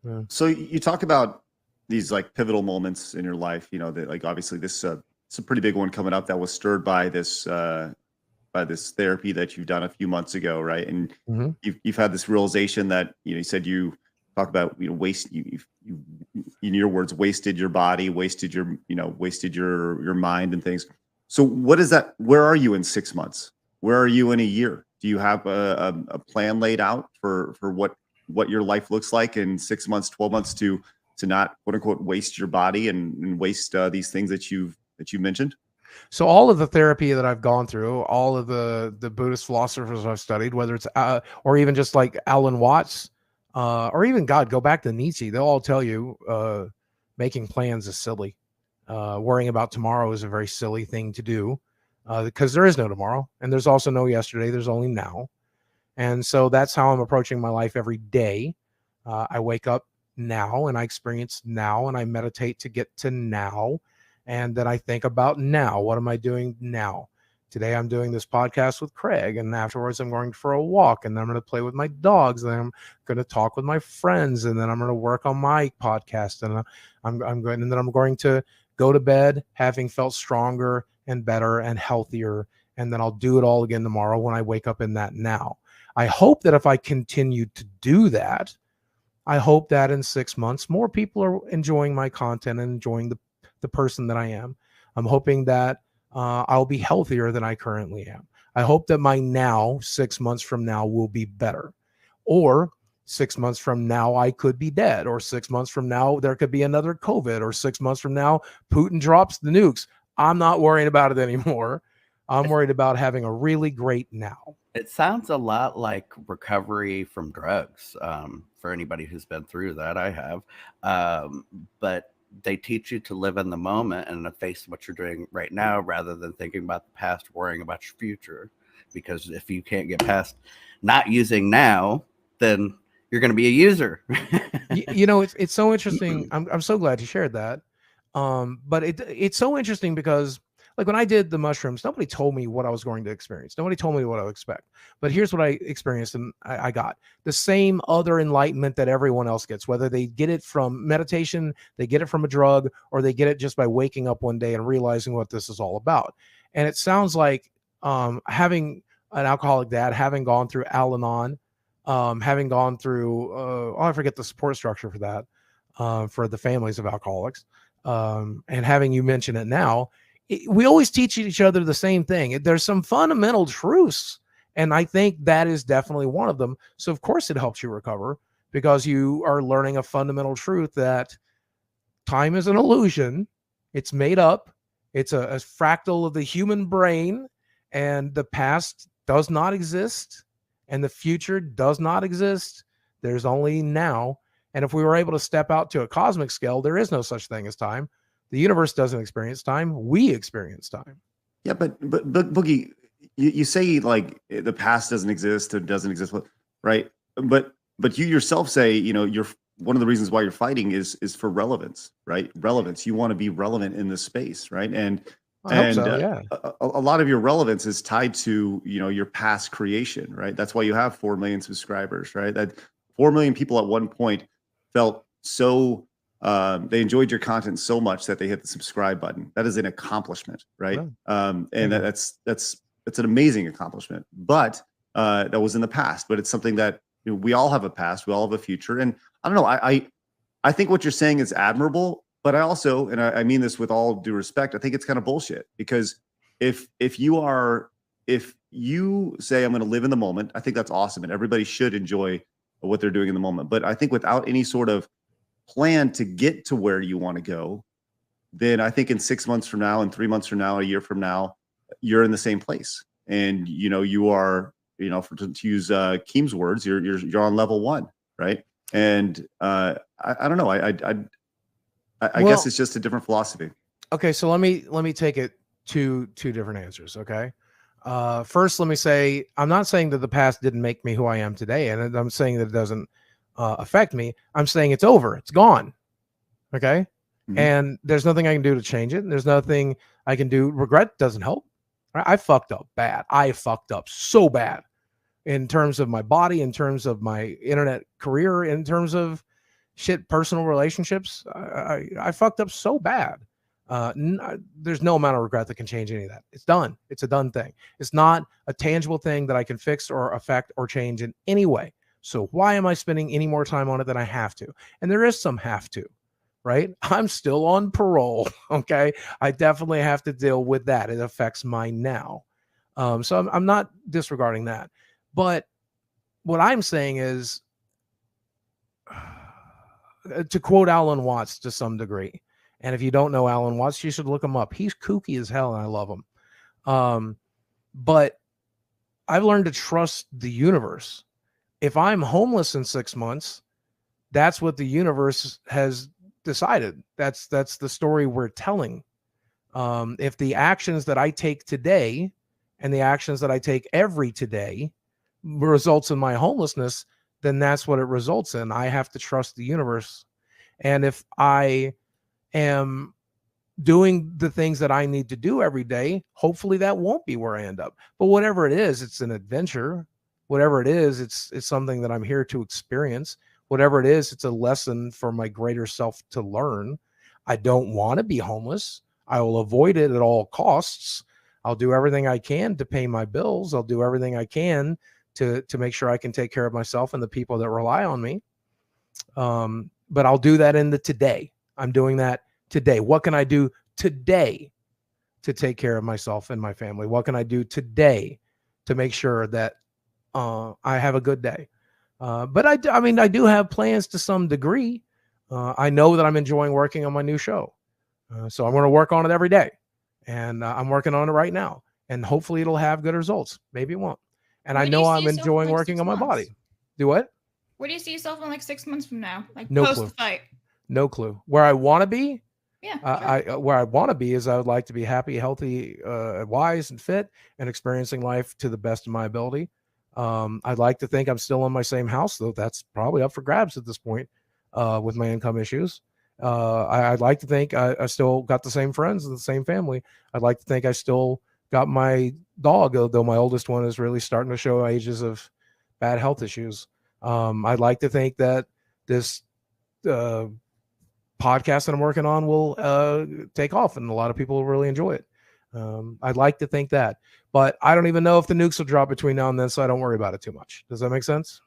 Yeah. So you talk about these like pivotal moments in your life, that like, obviously this it's a pretty big one coming up that was stirred by this therapy that you've done a few months ago. Right. And you've had this realization that, you said you talk about, you in your words, wasted your body, wasted your mind and things. So what is that? Where are you in 6 months? Where are you in a year? Do you have a plan laid out for what your life looks like in 6 months, 12 months to not quote unquote waste your body and waste these things that you mentioned? So all of the therapy that I've gone through, all of the Buddhist philosophers I've studied, whether it's or even just like Alan Watts, or even go back to Nietzsche, they'll all tell you making plans is silly. Worrying about tomorrow is a very silly thing to do because there is no tomorrow, and there's also no yesterday. There's only now, and so that's how I'm approaching my life every day. I wake up now, and I experience now, and I meditate to get to now. And then I think about now. What am I doing now? Today I'm doing this podcast with Craig, and afterwards I'm going for a walk, and then I'm going to play with my dogs, and then I'm going to talk with my friends, and then I'm going to work on my podcast, and I'm going to go to bed having felt stronger and better and healthier, and then I'll do it all again tomorrow when I wake up in that now. I hope that if I continue to do that, I hope that in 6 months more people are enjoying my content and enjoying the person that I am. I'm hoping that I'll be healthier than I currently am. I hope that my now, 6 months from now, will be better. Or 6 months from now, I could be dead. Or 6 months from now, there could be another COVID. Or 6 months from now, Putin drops the nukes. I'm not worrying about it anymore. I'm worried about having a really great now. It sounds a lot like recovery from drugs. For anybody who's been through that, I have. But they teach you to live in the moment and to face what you're doing right now rather than thinking about the past, worrying about your future. Because if you can't get past not using now, then you're going to be a user. It's so interesting. I'm so glad you shared that. But it's so interesting because like when I did the mushrooms, nobody told me what I was going to experience. Nobody told me what I would expect. But here's what I experienced, and I got the same other enlightenment that everyone else gets, whether they get it from meditation, they get it from a drug, or they get it just by waking up one day and realizing what this is all about. And it sounds like having an alcoholic dad, having gone through Al-Anon, having gone through, I forget the support structure for that, for the families of alcoholics, and having you mention it now, we always teach each other the same thing. There's some fundamental truths, and I think that is definitely one of them. So of course it helps you recover because you are learning a fundamental truth that time is an illusion. It's made up. It's a fractal of the human brain, and the past does not exist and the future does not exist. There's only now. And if we were able to step out to a cosmic scale, there is no such thing as time. The universe doesn't experience time. We experience time. Yeah, but Boogie, you say like the past doesn't exist or doesn't exist, right? But you yourself say, you're one of the reasons why you're fighting is for relevance, right? Relevance. You want to be relevant in this space, right? And I hope so, yeah. A lot of your relevance is tied to your past creation, right? That's why you have 4 million subscribers, right? That 4 million people at one point felt so. They enjoyed your content so much that they hit the subscribe button. That is an accomplishment, right? And that's an amazing accomplishment. But that was in the past. But it's something that we all have a past, we all have a future. And I don't know. I think what you're saying is admirable. But I also, and I mean this with all due respect, I think it's kind of bullshit because if you say I'm going to live in the moment, I think that's awesome, and everybody should enjoy what they're doing in the moment. But I think without any sort of plan to get to where you want to go, then I think in 6 months from now, and 3 months from now, a year from now, you're in the same place. And you are, to use Keem's words, you're on level 1, right? And I don't know. I guess it's just a different philosophy. Okay, so let me take it to two different answers. Okay, first, let me say I'm not saying that the past didn't make me who I am today, and I'm saying that it doesn't affect me. I'm saying it's over. It's gone. Okay. Mm-hmm. And there's nothing I can do to change it. There's nothing I can do. Regret doesn't help. I fucked up bad. I fucked up so bad in terms of my body, in terms of my internet career, in terms of personal relationships. I fucked up so bad. There's no amount of regret that can change any of that. It's done. It's a done thing. It's not a tangible thing that I can fix or affect or change in any way. So why am I spending any more time on it than I have to? And there is some have to, right? I'm still on parole. Okay. I definitely have to deal with that. It affects mine now. So I'm not disregarding that. But what I'm saying is, to quote Alan Watts to some degree, and if you don't know Alan Watts, you should look him up. He's kooky as hell, and I love him. But I've learned to trust the universe. If I'm homeless in 6 months, that's what the universe has decided. That's the story we're telling. If the actions that I take today and the actions that I take every today results in my homelessness, then that's what it results in. I have to trust the universe. And if I am doing the things that I need to do every day, hopefully that won't be where I end up. But whatever it is, it's an adventure. Whatever it is, it's something that I'm here to experience. Whatever it is, it's a lesson for my greater self to learn. I don't want to be homeless. I will avoid it at all costs. I'll do everything I can to pay my bills. I'll do everything I can to make sure I can take care of myself and the people that rely on me. But I'll do that in the today. I'm doing that today. What can I do today to take care of myself and my family? What can I do today to make sure that I have a good day? But I mean, I do have plans to some degree. I know that I'm enjoying working on my new show. So I'm going to work on it every day. And I'm working on it right now. And hopefully it'll have good results. Maybe it won't. And I know I'm enjoying working on my body. Do what? Where do you see yourself in like 6 months from now? Like No post clue. the fight? No clue. Where I want to be? Yeah. Sure. Where I want to be is I would like to be happy, healthy, wise, and fit, and experiencing life to the best of my ability. I'd like to think I'm still in my same house, though that's probably up for grabs at this point with my income issues. I'd like to think I still got the same friends and the same family. I'd like to think I still got my dog, though my oldest one is really starting to show ages of bad health issues. I'd like to think that this podcast that I'm working on will take off and a lot of people will really enjoy it. I'd like to think that, but I don't even know if the nukes will drop between now and then, so I don't worry about it too much. Does that make sense?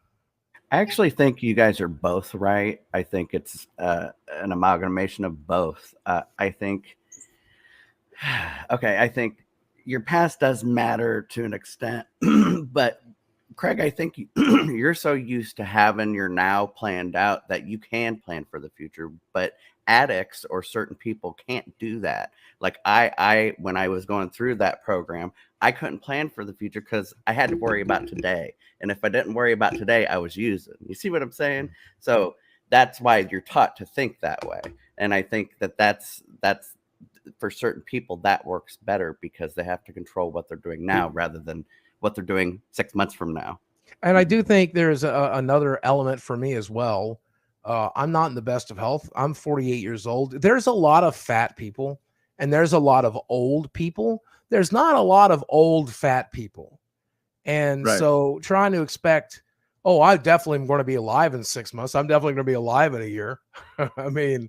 I actually think you guys are both right. I think it's an amalgamation of both. I think your past does matter to an extent, but Craig, I think you're so used to having your now planned out that you can plan for the future, but addicts or certain people can't do that. Like I when I was going through that program, I couldn't plan for the future because I had to worry about today. And if I didn't worry about today, I was using. You see what I'm saying? So that's why you're taught to think that way. And I think that's for certain people that works better because they have to control what they're doing now rather than what they're doing 6 months from now. And I do think there's another element for me as well. I'm not in the best of health. I'm 48 years old. There's a lot of fat people and there's a lot of old people. There's not a lot of old fat people. And so trying to expect, oh, I definitely am going to be alive in 6 months. I'm definitely going to be alive in a year. I mean,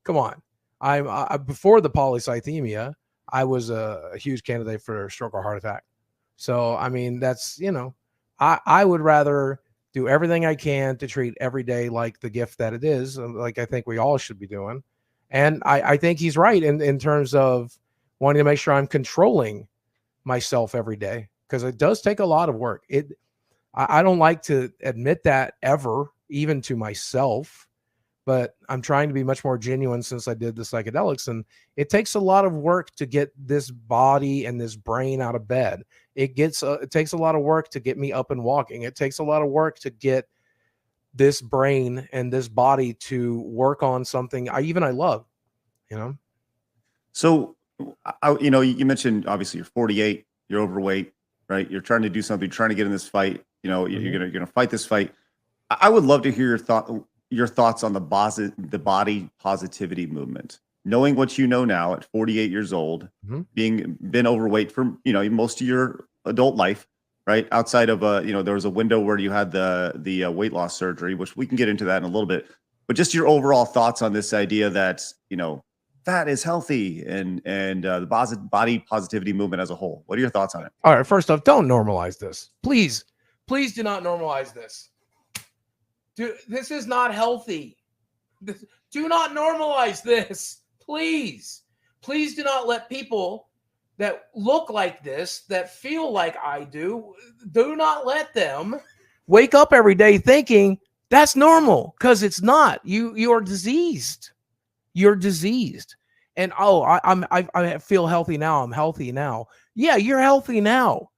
come on. I before the polycythemia, I was a huge candidate for a stroke or heart attack. So, I mean, that's, I would rather do everything I can to treat every day like the gift that it is, like I think we all should be doing. And I think he's right in terms of wanting to make sure I'm controlling myself every day, because it does take a lot of work. I don't like to admit that ever, even to myself, but I'm trying to be much more genuine since I did the psychedelics. And it takes a lot of work to get this body and this brain out of bed. It takes a lot of work to get me up and walking. It takes a lot of work to get this brain and this body to work on something I love, So, you mentioned obviously you're 48, you're overweight, right? You're trying to do something, trying to get in this fight. You're gonna fight this fight. I would love to hear your thoughts on the body positivity movement. Knowing what you know now at 48 years old, been overweight for most of your adult life, right? Outside of there was a window where you had the weight loss surgery, which we can get into that in a little bit. But just your overall thoughts on this idea that fat is healthy and the body positivity movement as a whole. What are your thoughts on it? All right, first off, don't normalize this, please. Please do not normalize this. Dude, this is not healthy. Do not normalize this. Please. Please do not let people that look like this, that feel like I do not let them wake up every day thinking that's normal, because it's not. You're diseased. You're diseased. And I feel healthy now. I'm healthy now. Yeah, you're healthy now.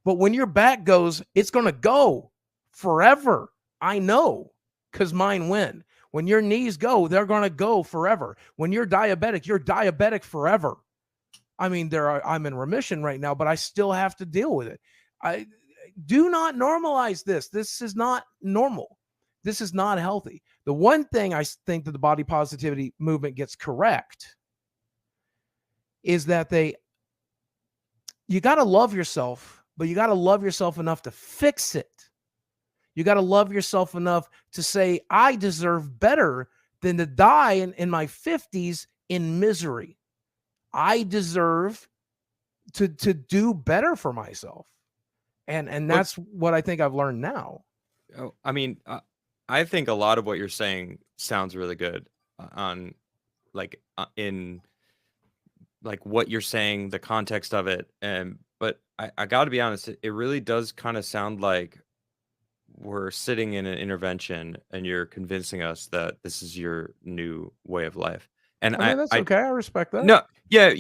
But when your back goes, it's going to go forever. I know, because mine went. When your knees go, they're going to go forever. When you're diabetic forever. I mean, I'm in remission right now, but I still have to deal with it. I do not normalize this. This is not normal. This is not healthy. The one thing I think that the body positivity movement gets correct is that you got to love yourself, but you got to love yourself enough to fix it. You got to love yourself enough to say, I deserve better than to die in my 50s in misery. I deserve to do better for myself. And that's what I think I've learned now. Oh, I mean, I think a lot of what you're saying sounds really good on in like what you're saying, the context of it. But I got to be honest, it really does kind of sound like we're sitting in an intervention and you're convincing us that this is your new way of life. And I mean, that's okay. I respect that. No, yeah,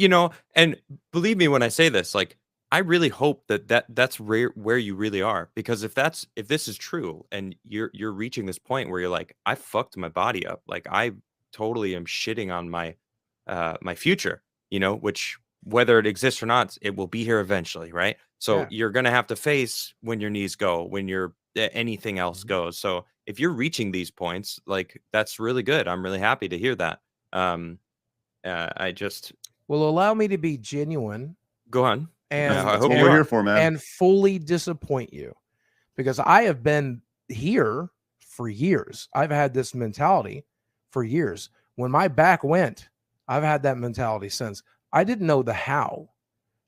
and believe me when I say this, like, I really hope that's where you really are, because if this is true and you're reaching this point where you're like, I fucked my body up, like I totally am shitting on my my future, which whether it exists or not, it will be here eventually, right? So you're gonna have to face when your knees go, when your anything else goes. So if you're reaching these points, like, that's really good. I'm really happy to hear that. I just will allow me to be genuine. Go on. And I hope we're here for, man. And fully disappoint you, because I have been here for years. I've had this mentality for years. When my back went, I've had that mentality since. I didn't know the how.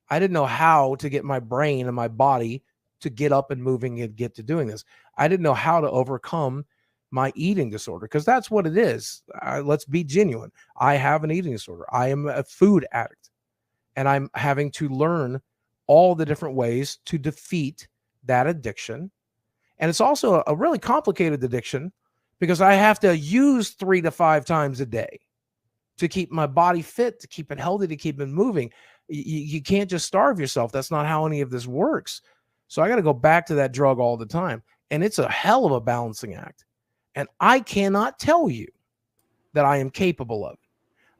I didn't know how to get my brain and my body to get up and moving and get to doing this. I didn't know how to overcome my eating disorder, because that's what it is. Let's be genuine. I have an eating disorder. I am a food addict, and I'm having to learn all the different ways to defeat that addiction. And it's also a really complicated addiction, because I have to use 3 to 5 times a day to keep my body fit, to keep it healthy, to keep it moving. You can't just starve yourself. That's not how any of this works. So I got to go back to that drug all the time. And it's a hell of a balancing act. And I cannot tell you that I am capable of it.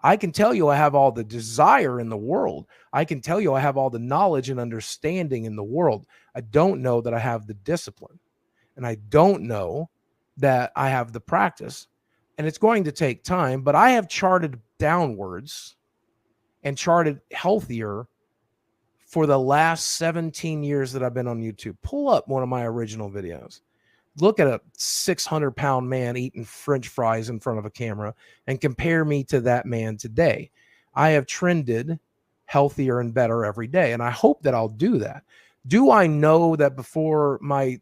I can tell you I have all the desire in the world. I can tell you I have all the knowledge and understanding in the world. I don't know that I have the discipline. And I don't know that I have the practice. And it's going to take time, but I have charted downwards and charted healthier for the last 17 years that I've been on YouTube. Pull up one of my original videos. Look at a 600-pound man eating French fries in front of a camera and compare me to that man today. I have trended healthier and better every day, and I hope that I'll do that. Do I know that before my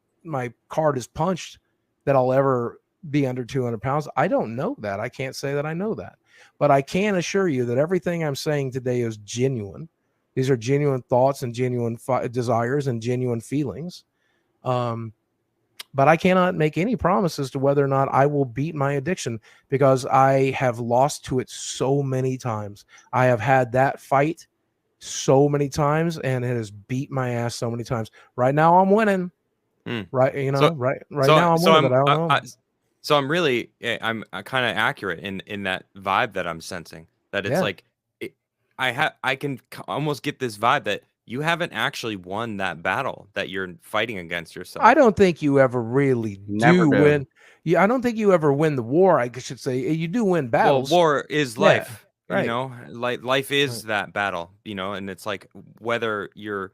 card is punched that I'll ever be under 200 pounds? I don't know that. I can't say that I know that. But I can assure you that everything I'm saying today is genuine. These are genuine thoughts and genuine desires and genuine feelings. But I cannot make any promises to whether or not I will beat my addiction, because I have lost to it so many times. I have had that fight so many times, and it has beat my ass so many times. Right now I'm winning. Right. Right now I'm winning, but I don't know. So I'm really, I'm kind of accurate in that vibe that I'm sensing, that it's like, I can almost get this vibe that you haven't actually won that battle that you're fighting against yourself. I don't think you ever really do win. Yeah, I don't think you ever win the war. I should say you do win battles. Well, war is life. Right. Life is that battle. And it's like whether you're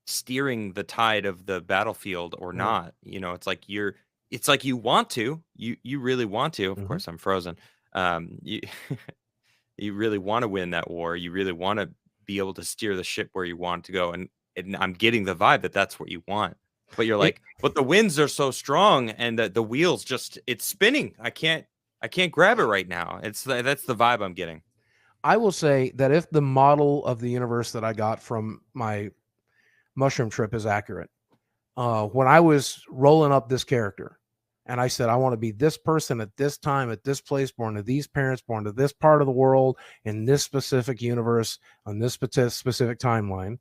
steering the tide of the battlefield or not. It's like you want to. You really want to. Of course, I'm frozen. You really want to win that war. You really want to be able to steer the ship where you want to go. And I'm getting the vibe that that's what you want. But you're like, but the winds are so strong and the wheels it's spinning. I can't I can't grab it right now. That's the vibe I'm getting. I will say that if the model of the universe that I got from my mushroom trip is accurate, when I was rolling up this character and I said, I want to be this person at this time, at this place, born to these parents, born to this part of the world, in this specific universe, on this specific timeline.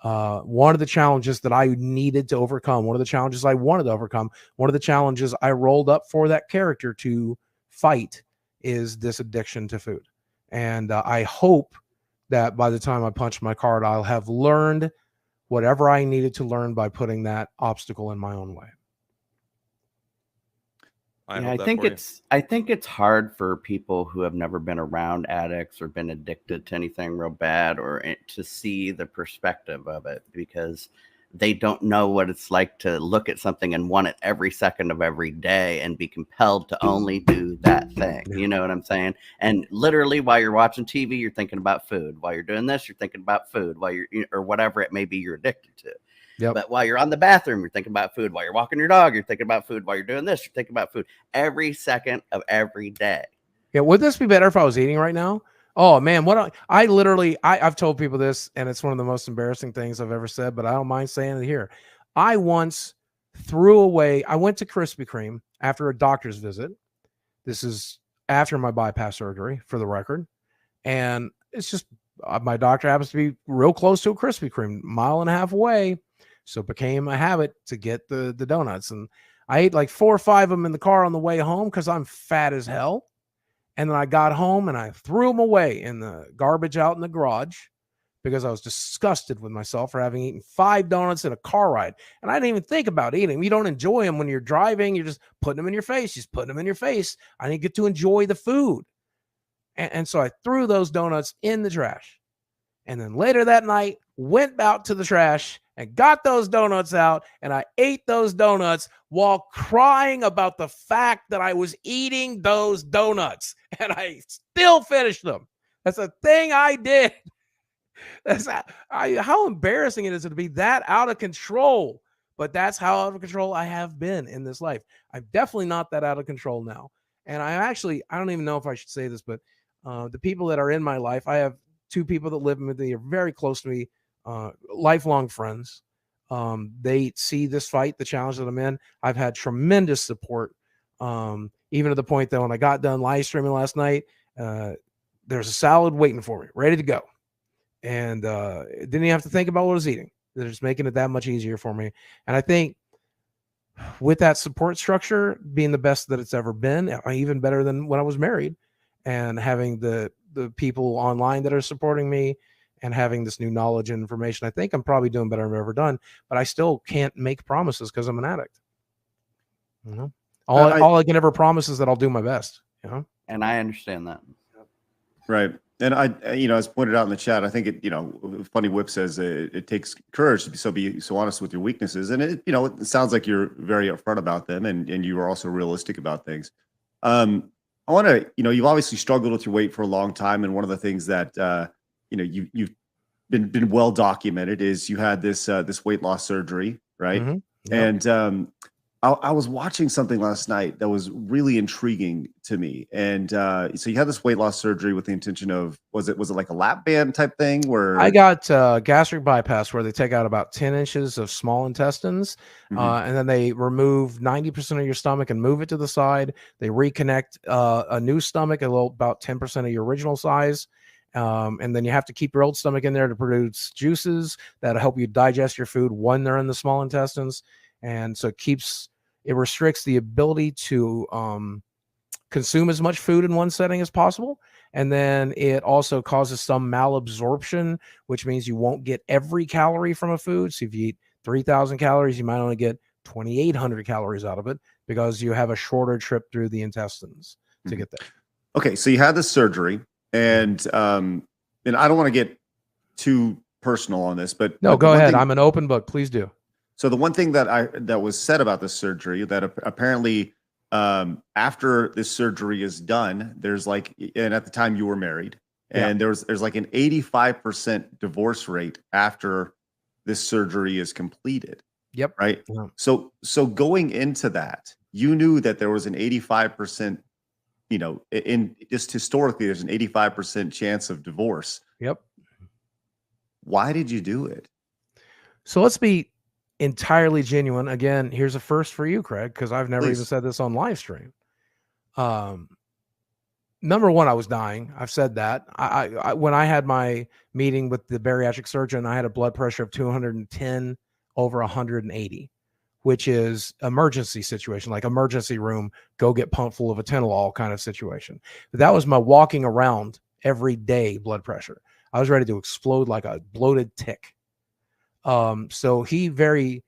One of the challenges that I needed to overcome, one of the challenges I wanted to overcome, one of the challenges I rolled up for that character to fight is this addiction to food. And I hope that by the time I punch my card, I'll have learned whatever I needed to learn by putting that obstacle in my own way. I think it's hard for people who have never been around addicts or been addicted to anything real bad or to see the perspective of it, because they don't know what it's like to look at something and want it every second of every day and be compelled to only do that thing. You know what I'm saying? And literally while you're watching TV, you're thinking about food. While you're doing this, you're thinking about food. While you're, or whatever it may be you're addicted to. Yep. But while you're on the bathroom, you're thinking about food. While you're walking your dog, you're thinking about food. While you're doing this, you're thinking about food every second of every day. Yeah. Would this be better if I was eating right now? Oh man, I've told people this, and it's one of the most embarrassing things I've ever said, but I don't mind saying it here. I once I went to Krispy Kreme after a doctor's visit. This is after my bypass surgery, for the record. And it's just, my doctor happens to be real close to a Krispy Kreme, 1.5 miles away. So it became a habit to get the donuts. And I ate like 4 or 5 of them in the car on the way home because I'm fat as hell. And then I got home and I threw them away in the garbage out in the garage because I was disgusted with myself for having eaten 5 donuts in a car ride. And I didn't even think about eating them. You don't enjoy them when you're driving. You're just putting them in your face. Just putting them in your face. I didn't get to enjoy the food. And so I threw those donuts in the trash. And then later that night, went out to the trash and got those donuts out. And I ate those donuts while crying about the fact that I was eating those donuts. And I still finished them. That's a thing I did. How embarrassing it is to be that out of control. But that's how out of control I have been in this life. I'm definitely not that out of control now. And I don't even know if I should say this, but the people that are in my life, I have 2 people that live with me, are very close to me, lifelong friends. They see this fight, the challenge that I'm in. I've had tremendous support, even to the point that when I got done live streaming last night, there's a salad waiting for me, ready to go. And didn't even have to think about what I was eating. They're just making it that much easier for me. And I think with that support structure being the best that it's ever been, even better than when I was married, and having the people online that are supporting me and having this new knowledge and information, I think I'm probably doing better than I've ever done, but I still can't make promises because I'm an addict. You know, all I can ever promise is that I'll do my best, you know? And I understand that. Right. And I, as pointed out in the chat, I think it, Funny Whip says it takes courage to be so honest with your weaknesses. And it sounds like you're very upfront about them and you are also realistic about things. I want to, you've obviously struggled with your weight for a long time. And one of the things that, you've been well documented is you had this weight loss surgery, right? Mm-hmm. Yep. And I was watching something last night that was really intriguing to me. And so you had this weight loss surgery with the intention of, was it like a lap band type thing where I got gastric bypass, where they take out about 10 inches of small intestines, and then they remove 90% of your stomach and move it to the side. They reconnect a new stomach, about 10% of your original size. And then you have to keep your old stomach in there to produce juices that'll help you digest your food when they're in the small intestines. And so it restricts the ability to consume as much food in one setting as possible. And then it also causes some malabsorption, which means you won't get every calorie from a food. So if you eat 3,000 calories, you might only get 2,800 calories out of it because you have a shorter trip through the intestines to get there. Okay, so you had this surgery, and I don't want to get too personal on this, but no, go ahead. I'm an open book. Please do. So the one thing that was said about this surgery, that apparently after this surgery is done, there's and at the time you were married, and there's like an 85% divorce rate after this surgery is completed. Yep. Right. Yeah. So going into that, you knew that there was an 85% you know, in just historically, there's an 85% chance of divorce. Yep. Why did you do it? So let's be entirely genuine. Again, here's a first for you, Craig, because I've never even said this on live stream. Number one, I was dying. I've said that. I when I had my meeting with the bariatric surgeon, I had a blood pressure of 210 over 180, which is emergency situation, like emergency room, go get pumped full of atenolol kind of situation. But that was my walking around every day blood pressure. I was ready to explode like a bloated tick. So he very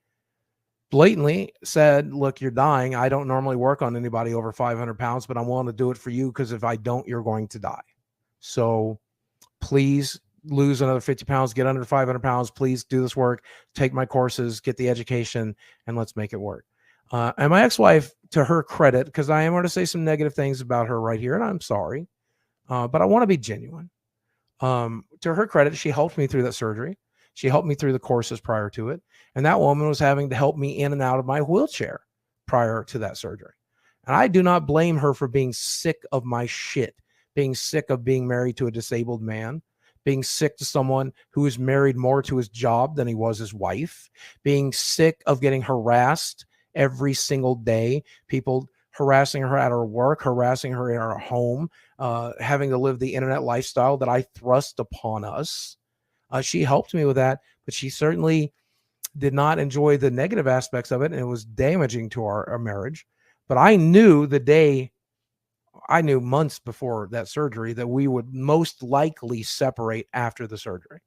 blatantly said, look, you're dying. I don't normally work on anybody over 500 pounds, but I want to do it for you because if I don't, you're going to die. So please lose another 50 pounds, get under 500 pounds. Please do this work, take my courses, get the education, and let's make it work. And my ex-wife, to her credit, because I am going to say some negative things about her right here, and I'm sorry, but I want to be genuine. To her credit, she helped me through that surgery. She helped me through the courses prior to it. And that woman was having to help me in and out of my wheelchair prior to that surgery. And I do not blame her for being sick of my shit, being sick of being married to a disabled man, being sick to someone who is married more to his job than he was his wife, being sick of getting harassed every single day, people harassing her at her work, harassing her in her home, having to live the internet lifestyle that I thrust upon us. She helped me with that, but she certainly did not enjoy the negative aspects of it, and it was damaging to our marriage. But I knew months before that surgery that we would most likely separate after the surgery.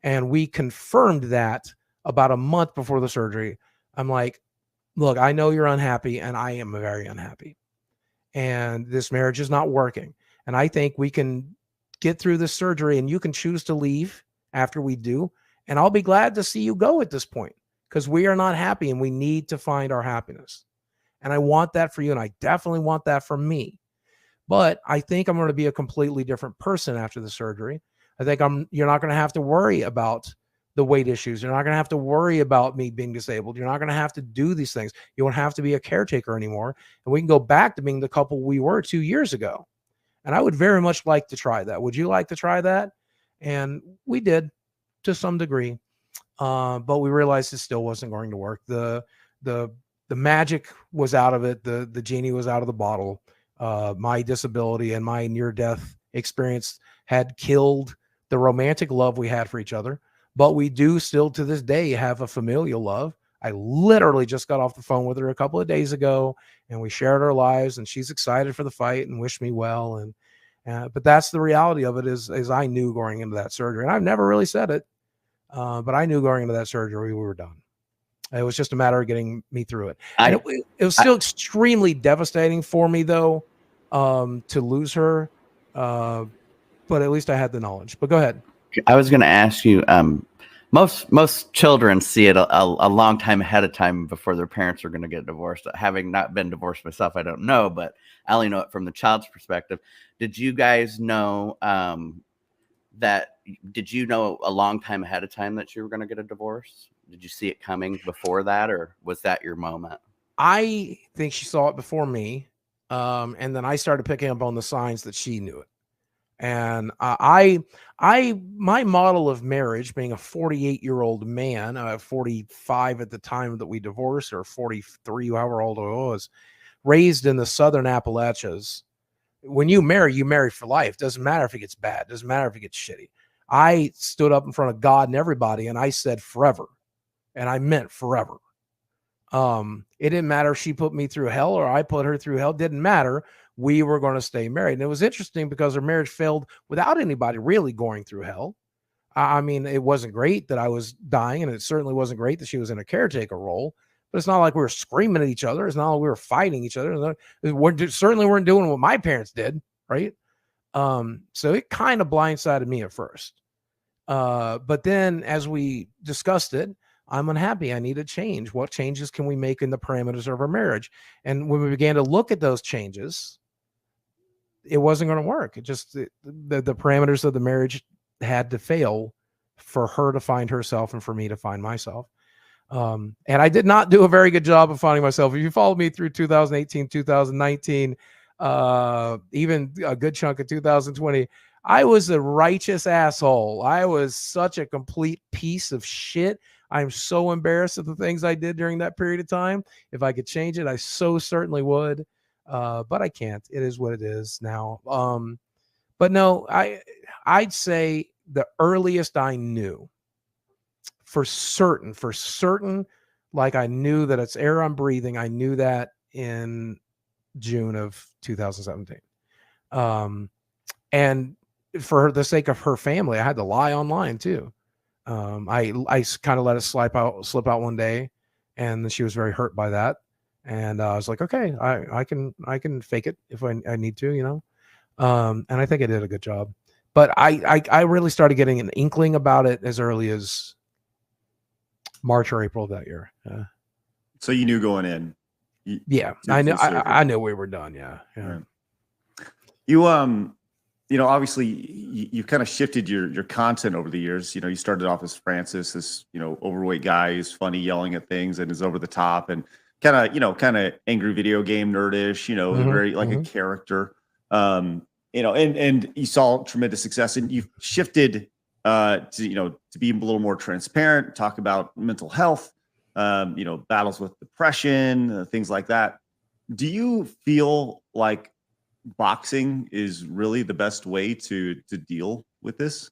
And we confirmed that about a month before the surgery. I'm like, look, I know you're unhappy, and I am very unhappy. And this marriage is not working. And I think we can get through this surgery, and you can choose to leave after we do. And I'll be glad to see you go at this point because we are not happy and we need to find our happiness. And I want that for you. And I definitely want that for me. But I think I'm going to be a completely different person after the surgery. I think you're not going to have to worry about the weight issues. You're not going to have to worry about me being disabled. You're not going to have to do these things. You won't have to be a caretaker anymore. And we can go back to being the couple we were 2 years ago. And I would very much like to try that. Would you like to try that? And we did to some degree, but we realized it still wasn't going to work. The magic was out of it. The genie was out of the bottle. My disability and my near-death experience had killed the romantic love we had for each other, but we do still to this day have a familial love. I literally just got off the phone with her a couple of days ago, and we shared our lives, and she's excited for the fight and wished me well. But that's the reality of it is I knew going into that surgery, and I've never really said it, but I knew going into that surgery we were done. It was just a matter of getting me through it. It was still extremely devastating for me, though, to lose her, but at least I had the knowledge. But go ahead. I was going to ask you, most children see it a long time ahead of time before their parents are going to get divorced. Having not been divorced myself, I don't know, but I only know it from the child's perspective. Did you guys know did you know a long time ahead of time that you were going to get a divorce? Did you see it coming before that, or was that your moment? I think she saw it before me. And then I started picking up on the signs that she knew it. And my model of marriage, being a 48-year-old man, 45 at the time that we divorced, or 43, however old I was, raised in the Southern Appalachians. When you marry for life. Doesn't matter if it gets bad. Doesn't matter if it gets shitty. I stood up in front of God and everybody, and I said forever, and I meant forever. It didn't matter if she put me through hell or I put her through hell. Didn't matter. We were going to stay married. And it was interesting because our marriage failed without anybody really going through hell. I mean, it wasn't great that I was dying, and it certainly wasn't great that she was in a caretaker role, but it's not like we were screaming at each other. It's not like we were fighting each other. We certainly weren't doing what my parents did. Right. So it kind of blindsided me at first. But then as we discussed it, I'm unhappy. I need a change. What changes can we make in the parameters of our marriage? And when we began to look at those changes, it wasn't going to work. It just, the parameters of the marriage had to fail for her to find herself and for me to find myself. And I did not do a very good job of finding myself. If you followed me through 2018, 2019, even a good chunk of 2020. I was a righteous asshole. I was such a complete piece of shit. I'm so embarrassed of the things I did during that period of time. If I could change it, I so certainly would. But I can't. It is what it is now. But no, I'd say the earliest I knew for certain, like I knew that it's air I'm breathing. I knew that in June of 2017. And for the sake of her family, I had to lie online too. I kind of let it slip out one day, and she was very hurt by that. And I was like, okay, I can fake it if I need to, you know. And I think I did a good job. But I really started getting an inkling about it as early as March or April of that year. So you knew going in. Yeah, I knew. I knew we were done. Yeah. You know, obviously you've kind of shifted your content over the years. You know, you started off as Francis, this, you know, overweight guy who's funny, yelling at things and is over the top and kind of angry video game nerdish, you know, very like a character. You know, and you saw tremendous success, and you've shifted to be a little more transparent, talk about mental health, you know, battles with depression, things like that. Do you feel like boxing is really the best way to deal with this?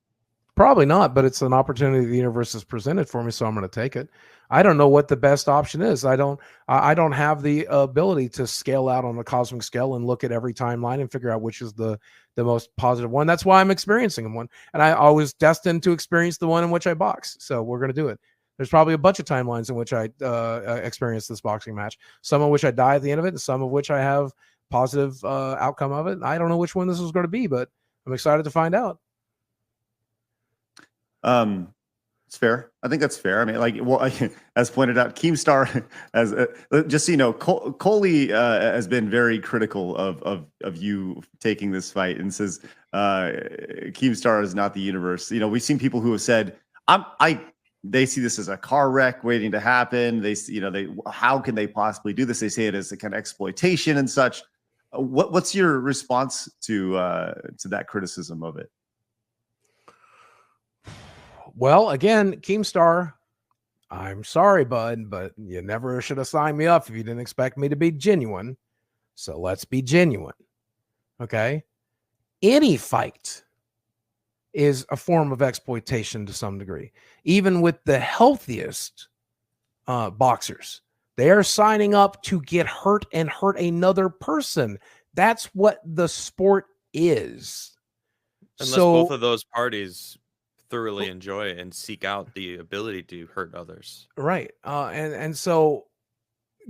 Probably not, but it's an opportunity the universe has presented for me, so I'm going to take it. I don't know what the best option is. I don't have the ability to scale out on the cosmic scale and look at every timeline and figure out which is the most positive one. That's why I'm experiencing one, and I was destined to experience the one in which I box. So we're going to do it. There's probably a bunch of timelines in which I experience this boxing match. Some of which I die at the end of it, and some of which I have positive outcome of it. I don't know which one this is going to be, but I'm excited to find out. It's fair. I think that's fair. I mean, like, well, as pointed out, Keemstar, as just so you know, Coley has been very critical of you taking this fight and says Keemstar is not the universe. You know, we've seen people who have said, they see this as a car wreck waiting to happen. How can they possibly do this? They say it as a kind of exploitation and such. What's your response to that criticism of it? Well, again, Keemstar, I'm sorry, bud, but you never should have signed me up if you didn't expect me to be genuine. So let's be genuine. Okay? Any fight is a form of exploitation to some degree. Even with the healthiest boxers, they are signing up to get hurt and hurt another person. That's what the sport is. Unless both of those parties thoroughly enjoy and seek out the ability to hurt others. Right. And so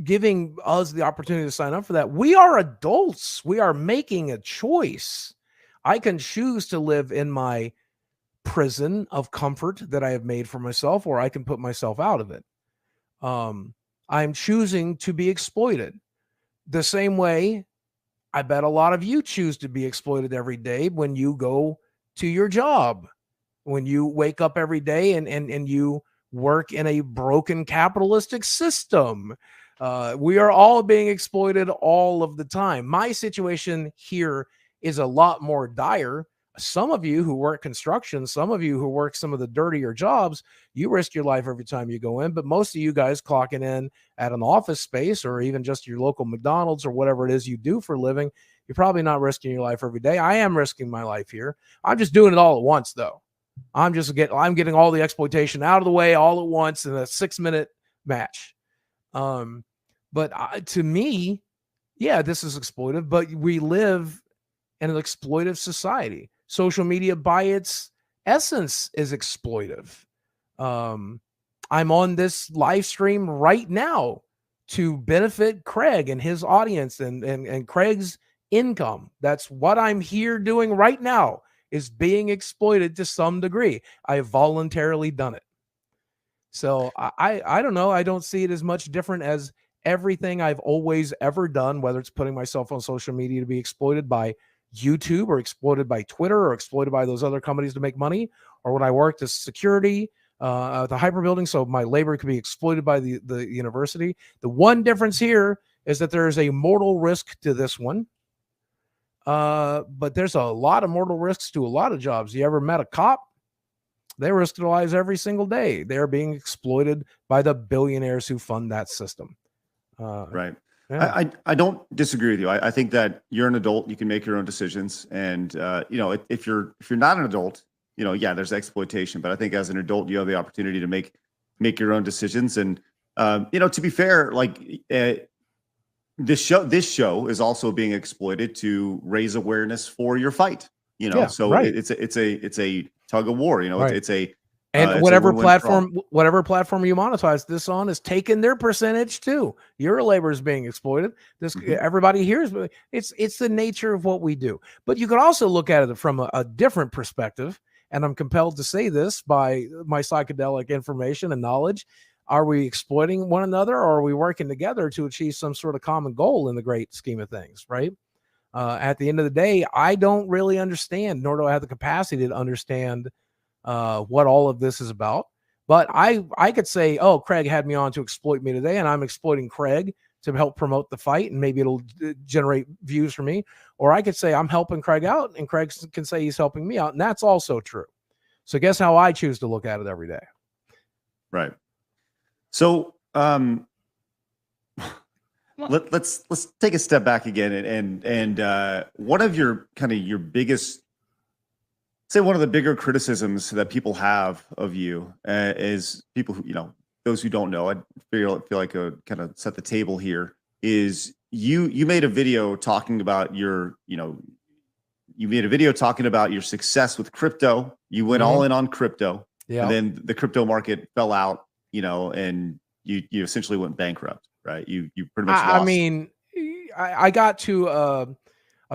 giving us the opportunity to sign up for that, we are adults. We are making a choice. I can choose to live in my prison of comfort that I have made for myself, or I can put myself out of it. I'm choosing to be exploited. The same way I bet a lot of you choose to be exploited every day when you go to your job. When you wake up every day and you work in a broken capitalistic system. We are all being exploited all of the time. My situation here is a lot more dire. Some of you who work construction, some of you who work some of the dirtier jobs, you risk your life every time you go in. But most of you guys clocking in at an office space or even just your local McDonald's or whatever it is you do for a living, you're probably not risking your life every day. I am risking my life here. I'm just doing it all at once, though. I'm getting all the exploitation out of the way all at once in a 6-minute match. But to me, yeah, this is exploitive, but we live in an exploitive society. Social media by its essence is exploitive. I'm on this live stream right now to benefit Craig and his audience and Craig's income. That's what I'm here doing right now, is being exploited to some degree. I have voluntarily done it. So I don't know. I don't see it as much different as everything I've always ever done, whether it's putting myself on social media to be exploited by YouTube or exploited by Twitter or exploited by those other companies to make money, or when I worked as security at the hyper building, so my labor could be exploited by the university. The one difference here is that there is a mortal risk to this one. But there's a lot of mortal risks to a lot of jobs. You ever met a cop? They risk their lives every single day. They're being exploited by the billionaires who fund that system. Right. Yeah. I don't disagree with you. I think that you're an adult. You can make your own decisions. And, if you're not an adult, yeah, there's exploitation. But I think as an adult, you have the opportunity to make your own decisions. And, to be fair, like this show is also being exploited to raise awareness for your fight. So right. it's a tug of war. Right. It's a and whatever platform you monetize this on is taking their percentage too. Your labor is being exploited. Everybody hears, but it's the nature of what we do. But you could also look at it from a different perspective. And I'm compelled to say this by my psychedelic information and knowledge. Are we exploiting one another, or are we working together to achieve some sort of common goal in the great scheme of things? Right. At the end of the day, I don't really understand, nor do I have the capacity to understand what all of this is about. But I could say, oh, Craig had me on to exploit me today, and I'm exploiting Craig to help promote the fight, and maybe it'll generate views for me. Or I could say I'm helping Craig out, and Craig can say he's helping me out, and that's also true. So guess how I choose to look at it every day. Right. So let's take a step back again, and one of your biggest, say one of the bigger criticisms that people have of you is people who, those who don't know, I feel like a kind of set the table here, is you made a video talking about your success with crypto. You went all in on crypto. Yeah. And then the crypto market fell out, and you essentially went bankrupt, right? You pretty much lost. I mean, I got to a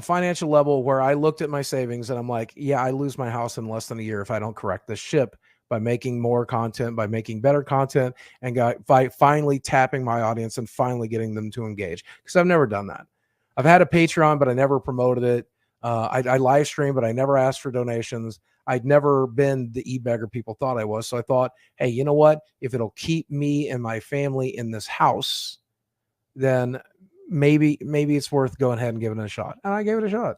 financial level where I looked at my savings and I'm like, yeah, I lose my house in less than a year if I don't correct this ship by making more content, by making better content, and by finally tapping my audience and finally getting them to engage. Because I've never done that. I've had a Patreon, but I never promoted it. I live stream, but I never asked for donations. I'd never been the e-beggar people thought I was. So I thought, hey, you know what? If it'll keep me and my family in this house, then maybe it's worth going ahead and giving it a shot. And I gave it a shot.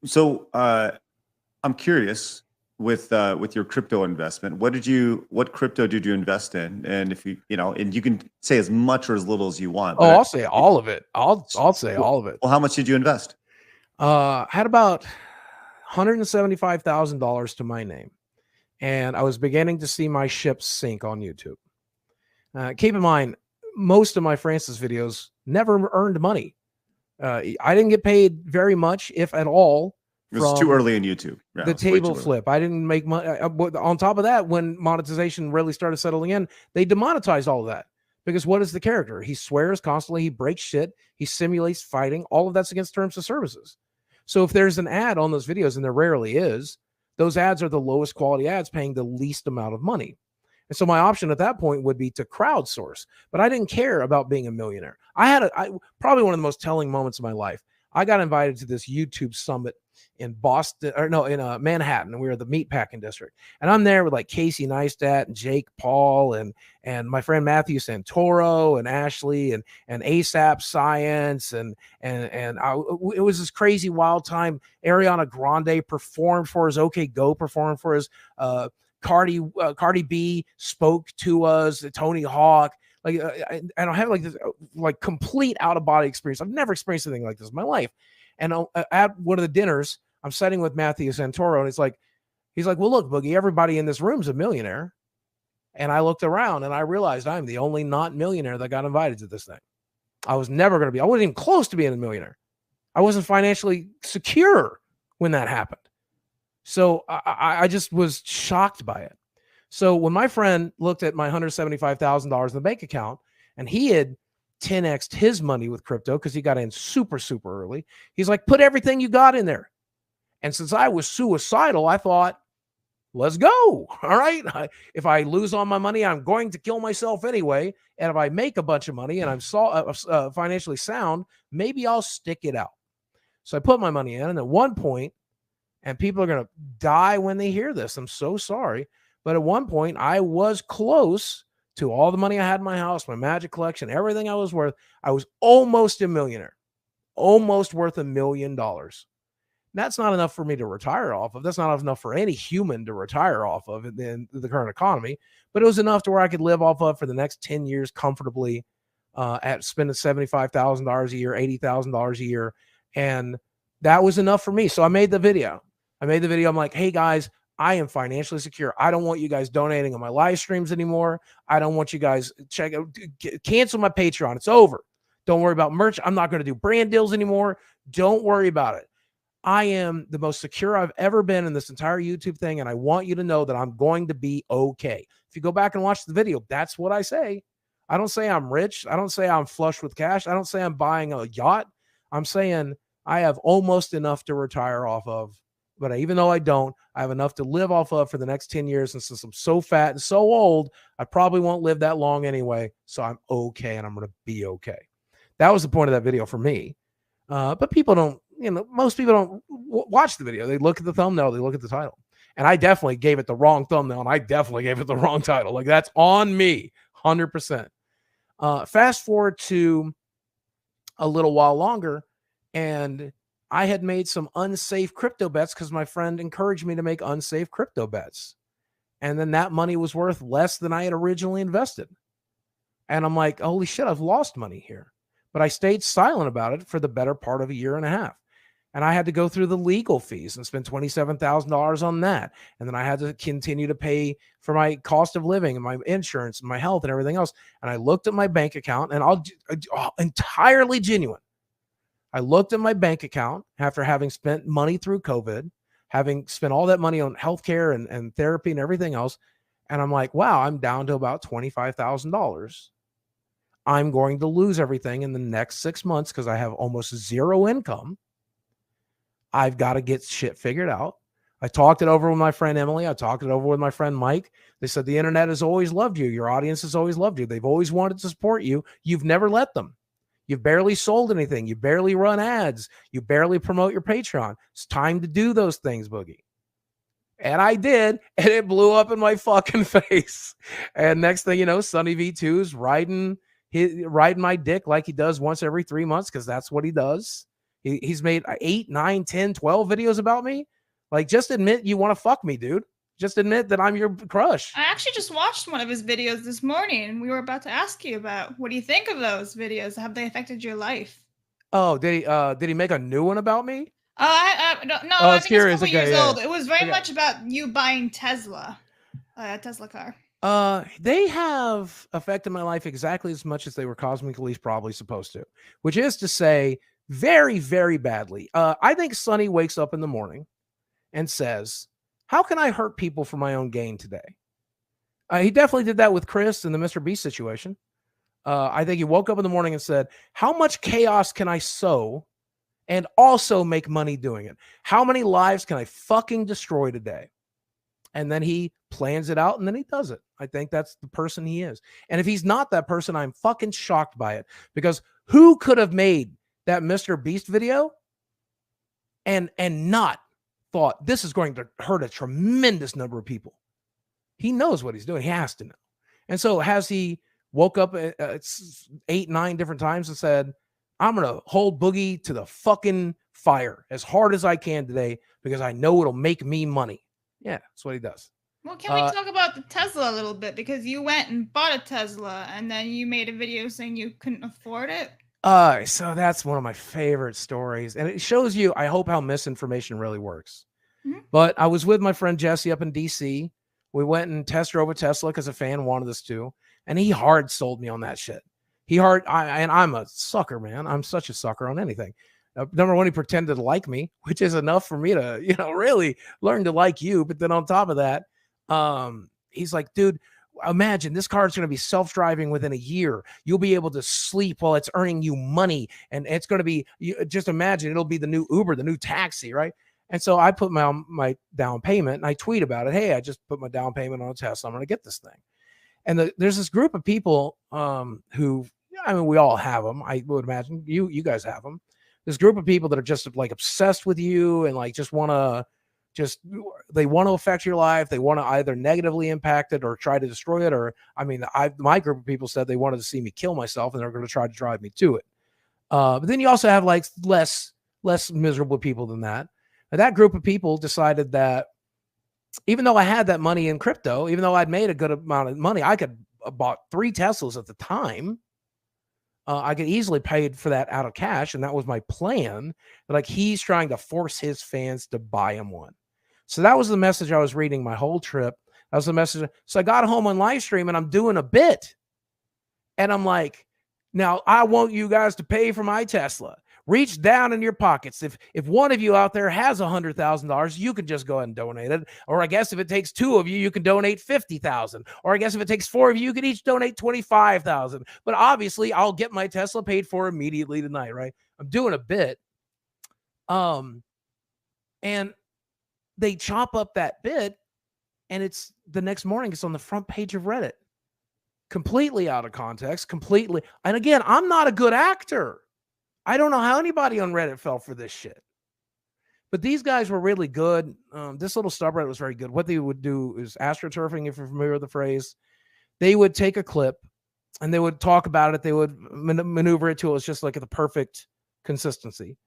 So I'm curious with your crypto investment, what crypto did you invest in? And if and you can say as much or as little as you want. Oh, I'll say all of it. I'll say all of it. Well, how much did you invest? Had about $175,000 to my name. And I was beginning to see my ship sink on YouTube. Keep in mind, most of my Francis videos never earned money. I didn't get paid very much, if at all. It was too early in YouTube. Yeah, the table flip. I didn't make money. On top of that, when monetization really started settling in, they demonetized all of that. Because what is the character? He swears constantly. He breaks shit. He simulates fighting. All of that's against terms of services. So if there's an ad on those videos, and there rarely is, those ads are the lowest quality ads paying the least amount of money. And so my option at that point would be to crowdsource. But I didn't care about being a millionaire. I had probably one of the most telling moments of my life. I got invited to this YouTube summit in Manhattan. We were the meatpacking district. And I'm there with like Casey Neistat and Jake Paul and my friend Matthew Santoro and Ashley and ASAP Science. It was this crazy wild time. Ariana Grande performed for us. OK Go performed for us. Cardi B spoke to us. Tony Hawk. Like, and I have like this like complete out of body experience. I've never experienced anything like this in my life. And at one of the dinners, I'm sitting with Matthew Santoro, and he's like, well, look, Boogie, everybody in this room's a millionaire. And I looked around and I realized I'm the only not millionaire that got invited to this thing. I was never going to be. I wasn't even close to being a millionaire. I wasn't financially secure when that happened. So I just was shocked by it. So when my friend looked at my $175,000 in the bank account, and he had 10x'd his money with crypto because he got in super, super early, he's like, put everything you got in there. And since I was suicidal, I thought, let's go. All right. If I lose all my money, I'm going to kill myself anyway. And if I make a bunch of money and I'm financially sound, maybe I'll stick it out. So I put my money in. And at one point, and people are going to die when they hear this, I'm so sorry. But at one point, I was close to all the money I had in my house, my magic collection, everything I was worth. I was almost a millionaire. almost worth $1 million. That's not enough for me to retire off of. That's not enough for any human to retire off of in the current economy, but it was enough to where I could live off of for the next 10 years comfortably at spending $75,000 a year, $80,000 a year. And that was enough for me. So I made the video. I'm like, hey guys, I am financially secure. I don't want you guys donating on my live streams anymore. I don't want you guys cancel my Patreon. It's over. Don't worry about merch. I'm not going to do brand deals anymore. Don't worry about it. I am the most secure I've ever been in this entire YouTube thing, and I want you to know that I'm going to be okay. If you go back and watch the video, that's what I say. I don't say I'm rich. I don't say I'm flush with cash. I don't say I'm buying a yacht. I'm saying I have almost enough to retire off of, but even though I don't, I have enough to live off of for the next 10 years. And since I'm so fat and so old, I probably won't live that long anyway. So I'm okay, and I'm going to be okay. That was the point of that video for me. But people don't, most people don't watch the video. They look at the thumbnail, they look at the title. And I definitely gave it the wrong thumbnail, and I definitely gave it the wrong title. Like, that's on me, 100%. Fast forward to a little while longer, and I had made some unsafe crypto bets because my friend encouraged me to make unsafe crypto bets. And then that money was worth less than I had originally invested. And I'm like, holy shit, I've lost money here. But I stayed silent about it for the better part of a year and a half. And I had to go through the legal fees and spend $27,000 on that. And then I had to continue to pay for my cost of living and my insurance and my health and everything else. And I looked at my bank account, and entirely genuine. I looked at my bank account after having spent money through COVID, having spent all that money on healthcare and therapy and everything else. And I'm like, wow, I'm down to about $25,000. I'm going to lose everything in the next 6 months because I have almost zero income. I've got to get shit figured out. I talked it over with my friend Emily. I talked it over with my friend Mike. They said the internet has always loved you. Your audience has always loved you. They've always wanted to support you. You've never let them. You've barely sold anything. You barely run ads. You barely promote your Patreon. It's time to do those things, Boogie. And I did, and it blew up in my fucking face. And next thing you know, Sonny V2's riding my dick like he does once every 3 months, because that's what he does. He's made 8, 9, 10, 12 videos about me. Like, just admit you want to fuck me, dude. Just admit that I'm your crush. I actually just watched one of his videos this morning, and we were about to ask you about what do you think of those videos? Have they affected your life? Oh, did he make a new one about me? I don't know. I think it's a couple years old. It was very much about you buying Tesla, a Tesla car. They have affected my life exactly as much as they were cosmically probably supposed to, which is to say very, very badly. I think Sonny wakes up in the morning and says, how can I hurt people for my own gain today? He definitely did that with Chris and the Mr. Beast situation. I think he woke up in the morning and said, how much chaos can I sow and also make money doing it? How many lives can I fucking destroy today? And then he plans it out, and then he does it. I think that's the person he is. And if he's not that person, I'm fucking shocked by it, because who could have made that Mr. Beast video and not thought this is going to hurt a tremendous number of people? He knows what he's doing. He has to know. And so has he woke up 8, 9 different times and said, I'm going to hold Boogie to the fucking fire as hard as I can today because I know it'll make me money. Yeah, that's what he does. Well, can we talk about the Tesla a little bit? Because you went and bought a Tesla, and then you made a video saying you couldn't afford it. So that's one of my favorite stories. And it shows you, I hope, how misinformation really works. Mm-hmm. But I was with my friend Jesse up in D.C. We went and test drove a Tesla because a fan wanted us to. And he hard sold me on that shit. And I'm a sucker, man. I'm such a sucker on anything. Number one, he pretended to like me, which is enough for me to, really learn to like you. But then on top of that, he's like, dude, imagine this car is going to be self-driving within a year. You'll be able to sleep while it's earning you money. And it's going to be, just imagine, it'll be the new Uber, the new taxi, right? And so I put my down payment, and I tweet about it. Hey, I just put my down payment on a Tesla. I'm going to get this thing. And there's this group of people who, we all have them. I would imagine you guys have them. This group of people that are just like obsessed with you and like they want to affect your life. They want to either negatively impact it or try to destroy it. Or, my group of people said they wanted to see me kill myself, and they're going to try to drive me to it. But then you also have like less miserable people than that. And that group of people decided that even though I had that money in crypto, even though I'd made a good amount of money, I could have bought 3 Teslas at the time. I could easily pay for that out of cash, and that was my plan. But like he's trying to force his fans to buy him one. So that was the message I was reading my whole trip. That was the message. So I got home on live stream and I'm doing a bit. And I'm like, now I want you guys to pay for my Tesla. Reach down in your pockets. If one of you out there has $100,000, you can just go ahead and donate it. Or I guess if it takes 2 of you, you can donate 50,000. Or I guess if it takes 4 of you, you can each donate 25,000. But obviously, I'll get my Tesla paid for immediately tonight, right? I'm doing a bit. And they chop up that bit, and it's the next morning. It's on the front page of Reddit, completely out of context, completely. And again, I'm not a good actor. I don't know how anybody on Reddit fell for this shit. But these guys were really good. This little subreddit was very good. What they would do is astroturfing, if you're familiar with the phrase. They would take a clip and they would talk about it. They would maneuver it till it was just like the perfect consistency.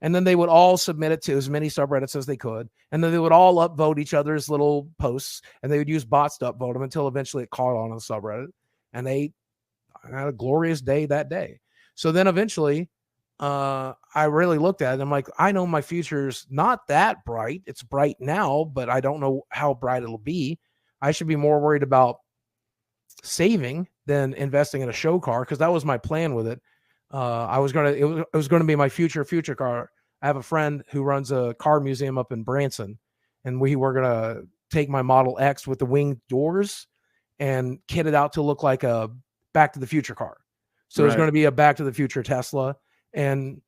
And then they would all submit it to as many subreddits as they could. And then they would all upvote each other's little posts. And they would use bots to upvote them until eventually it caught on the subreddit. And they had a glorious day that day. So then eventually, I really looked at it. I'm like, I know my future's not that bright. It's bright now, but I don't know how bright it'll be. I should be more worried about saving than investing in a show car, because that was my plan with it. It was going to be my future car. I have a friend who runs a car museum up in Branson, and we were going to take my Model X with the winged doors and kit it out to look like a Back to the Future car. So It's going to be a Back to the Future Tesla. And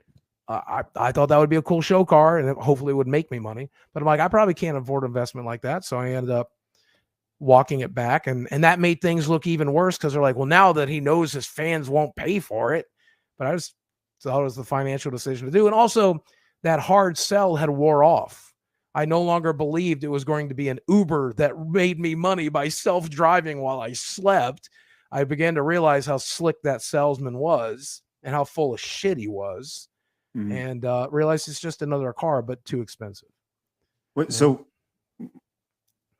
I thought that would be a cool show car, and hopefully it would make me money. But I'm like, I probably can't afford investment like that. So I ended up walking it back. And that made things look even worse, because they're like, well, now that he knows his fans won't pay for it. But I just thought it was the financial decision to do. And also, that hard sell had wore off. I no longer believed it was going to be an Uber that made me money by self-driving while I slept. I began to realize how slick that salesman was and how full of shit he was, and realized it's just another car, but too expensive. So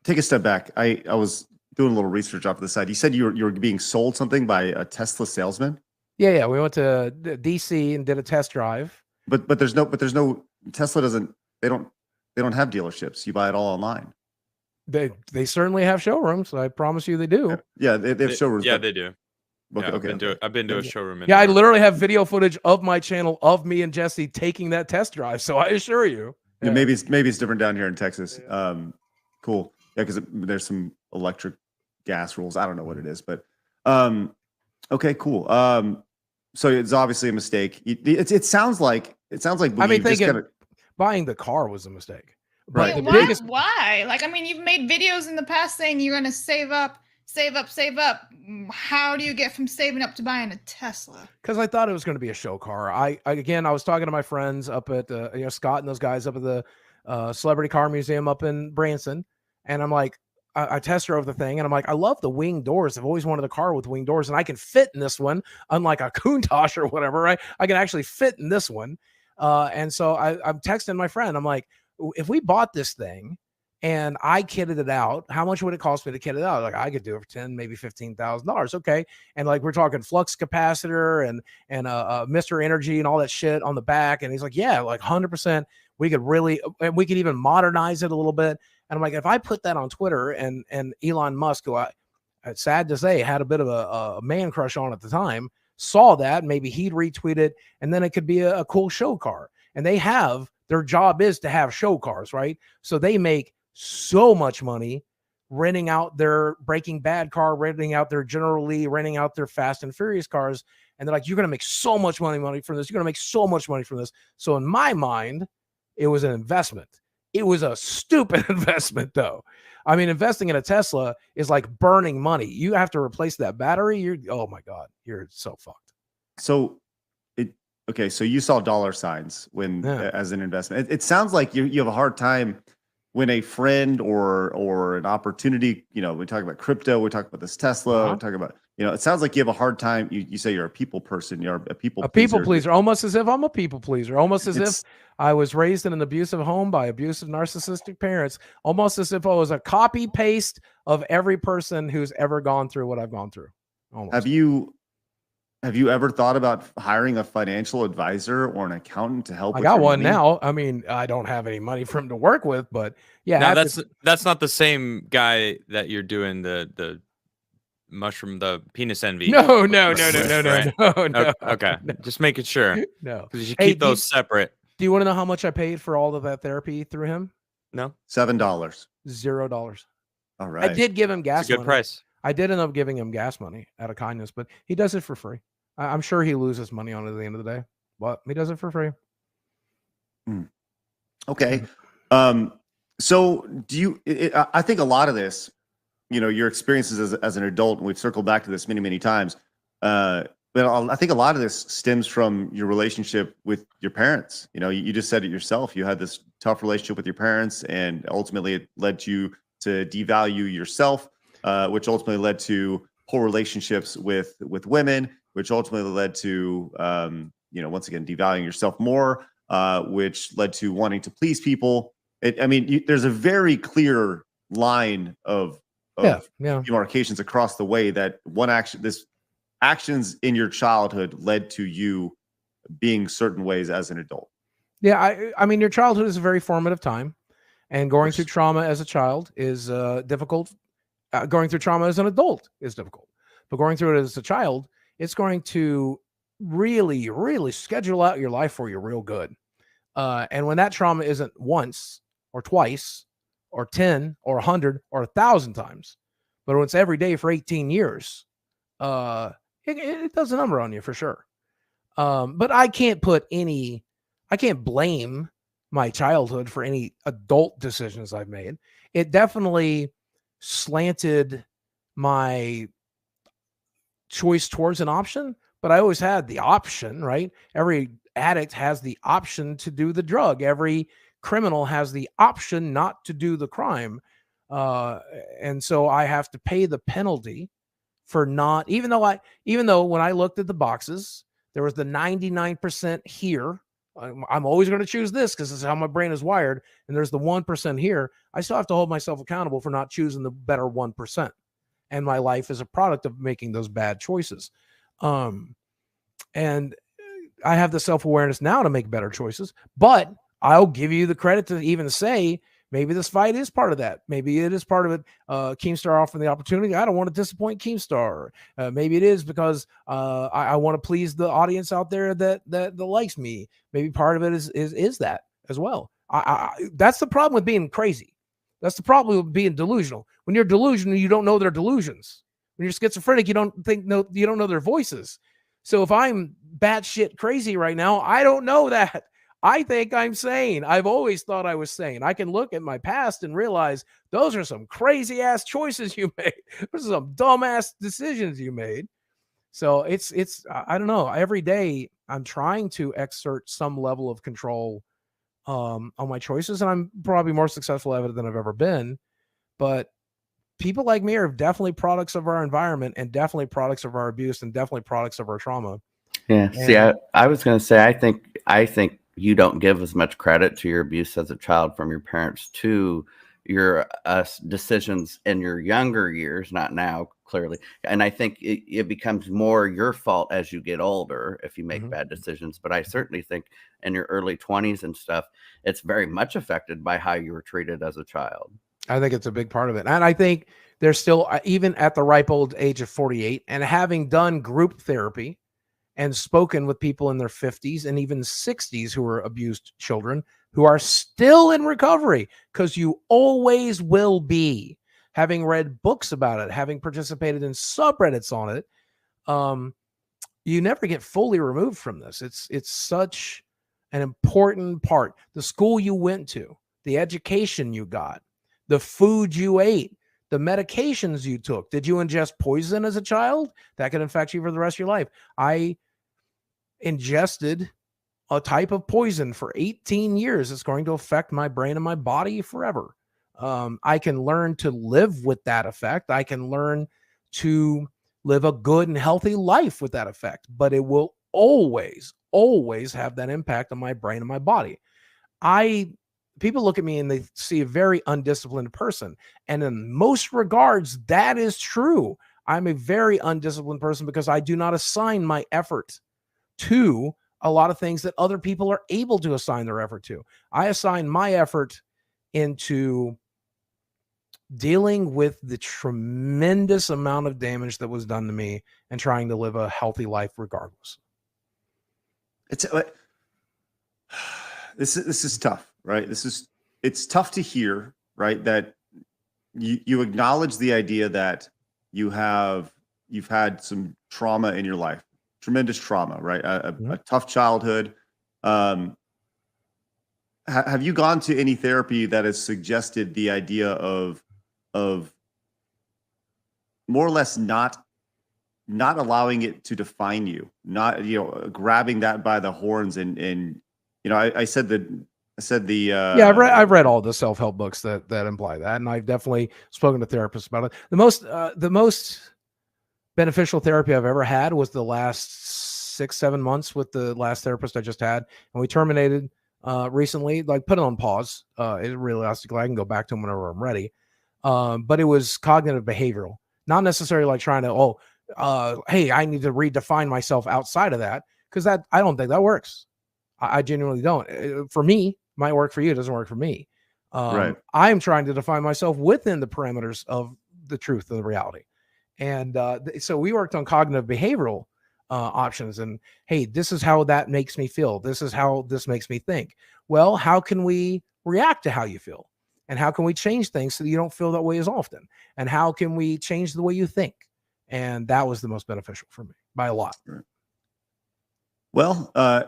take a step back. I was doing a little research off to the side. You said you were being sold something by a Tesla salesman? Yeah. We went to DC and did a test drive. But there's no Tesla they don't have dealerships. You buy it all online. They certainly have showrooms. I promise you they do. Yeah, they have showrooms. Yeah, they do. Okay, yeah, I've been to a showroom. I literally have video footage of my channel of me and Jesse taking that test drive. So I assure you. Yeah, maybe it's different down here in Texas. Cool. Yeah, because there's some electric gas rules. I don't know what it is, but okay, cool. So it's obviously a mistake. It sounds like buying the car was a mistake. Right. Wait, why? Like, I mean, you've made videos in the past saying you're going to save up. How do you get from saving up to buying a Tesla? Because I thought it was going to be a show car. I was talking to my friends up at Scott and those guys up at the Celebrity Car Museum up in Branson, and I'm like, I test drove the thing, and I'm like, I love the wing doors. I've always wanted a car with wing doors, and I can fit in this one, unlike a Countach or whatever, right? I can actually fit in this one. And so I'm texting my friend. I'm like, if we bought this thing and I kitted it out, how much would it cost me to kit it out? Like, I could do it for $10,000, maybe $15,000. Okay. And like, we're talking flux capacitor and Mr. Energy and all that shit on the back. And he's like, yeah, like 100%. We could even modernize it a little bit. And I'm like, if I put that on Twitter and Elon Musk, who it's sad to say had a bit of a man crush on at the time, saw that, maybe he'd retweet it, and then it could be a cool show car. And their job is to have show cars, right? So they make so much money renting out their Breaking Bad car, renting out their General Lee, renting out their Fast and Furious cars. And they're like, you're going to make so much money from this. You're going to make so much money from this. So in my mind, it was an investment. It was a stupid investment, though. I mean, investing in a Tesla is like burning money. You have to replace that battery. Oh my God, you're so fucked. So so you saw dollar signs as an investment. It sounds like you have a hard time when a friend or an opportunity, we talk about crypto, we talk about this Tesla, we talk about, it sounds like you have a hard time. You say you're a people person. You're a people pleaser, almost as if I'm a people pleaser, almost as if I was raised in an abusive home by abusive narcissistic parents, almost as if I was a copy paste of every person who's ever gone through what I've gone through. Almost. Have you ever thought about hiring a financial advisor or an accountant to help? I got one now. I mean, I don't have any money for him to work with, but yeah. Now that's not the same guy that you're doing the penis envy. No. Right? Okay. Just making sure. No. Because you keep those separate. Do you want to know how much I paid for all of that therapy through him? No. $7. $0. All right. I did give him gas money. Good price. I did end up giving him gas money out of kindness, but he does it for free. I'm sure he loses money on it at the end of the day, but he does it for free. Okay. So I think a lot of this, your experiences as an adult, and we've circled back to this many, many times. But I think a lot of this stems from your relationship with your parents. You just said it yourself. You had this tough relationship with your parents, and ultimately it led you to devalue yourself, which ultimately led to poor relationships with women, which ultimately led to, once again, devaluing yourself more, which led to wanting to please people. There's a very clear line of demarcations across the way that actions in your childhood led to you being certain ways as an adult. Yeah, I mean, your childhood is a very formative time, and going through trauma as a child is difficult. Going through trauma as an adult is difficult, but going through it as a child, it's going to really, really schedule out your life for you real good. And when that trauma isn't once or twice or 10 or 100 or 1,000 times, but when it's every day for 18 years, it does a number on you for sure. But I can't blame my childhood for any adult decisions I've made. It definitely slanted my choice towards an option, but I always had the option, right? Every addict has the option to do the drug. Every criminal has the option not to do the crime. And so I have to pay the penalty for not, even though when I looked at the boxes, there was the 99% here. I'm always going to choose this because this is how my brain is wired. And there's the 1% here. I still have to hold myself accountable for not choosing the better 1%. And my life is a product of making those bad choices. And I have the self-awareness now to make better choices, but I'll give you the credit to even say, maybe this fight is part of that. Maybe it is part of it. Keemstar offering the opportunity. I don't want to disappoint Keemstar. Maybe it is because I want to please the audience out there that likes me. Maybe part of it is that as well. That's the problem with being crazy. That's the problem with being delusional. When you're delusional, you don't know their delusions. When you're schizophrenic, you don't know their voices. So if I'm batshit crazy right now, I don't know that. I think I'm sane. I've always thought I was sane. I can look at my past and realize those are some crazy ass choices you made. Those are some dumb ass decisions you made. So it's I don't know. Every day I'm trying to exert some level of control on my choices, and I'm probably more successful at it than I've ever been. But people like me are definitely products of our environment, and definitely products of our abuse, and definitely products of our trauma. Yeah. See, I was going to say, I think you don't give as much credit to your abuse as a child from your parents to your decisions in your younger years, not now, clearly. And I think it becomes more your fault as you get older if you make bad decisions. But I certainly think in your early 20s and stuff, it's very much affected by how you were treated as a child. I think it's a big part of it. And I think there's still, even at the ripe old age of 48, and having done group therapy and spoken with people in their 50s and even 60s who are abused children who are still in recovery, because you always will be. Having read books about it, having participated in subreddits on it, you never get fully removed from this. It's such an important part. The school you went to, the education you got, the food you ate, the medications you took. Did you ingest poison as a child? That could infect you for the rest of your life. I ingested a type of poison for 18 years. It's going to affect my brain and my body forever. I can learn to live with that effect. I can learn to live a good and healthy life with that effect, but it will always have that impact on my brain and my body. People look at me and they see a very undisciplined person. And in most regards, that is true. I'm a very undisciplined person because I do not assign my effort to a lot of things that other people are able to assign their effort to. I assign my effort into dealing with the tremendous amount of damage that was done to me and trying to live a healthy life regardless. This is tough, right? It's tough to hear, right? That you acknowledge the idea that you've had some trauma in your life, tremendous trauma, right? A tough childhood. Have you gone to any therapy that has suggested the idea of more or less not allowing it to define you, not, grabbing that by the horns and I said the I've read all the self-help books that imply that, and I've definitely spoken to therapists about it. The most beneficial therapy I've ever had was the last 6-7 months with the last therapist I just had, and we terminated recently, like put it on pause. It realistically I can go back to them whenever I'm ready. But it was cognitive behavioral, not necessarily like trying to, hey, I need to redefine myself outside of that, because I don't think that works. I genuinely don't. For me, might work for you. It doesn't work for me. Right. I'm trying to define myself within the parameters of the truth of the reality. And so we worked on cognitive behavioral options. And hey, this is how that makes me feel. This is how this makes me think. Well, how can we react to how you feel? And how can we change things so that you don't feel that way as often? And how can we change the way you think? And that was the most beneficial for me by a lot. Right. Well, I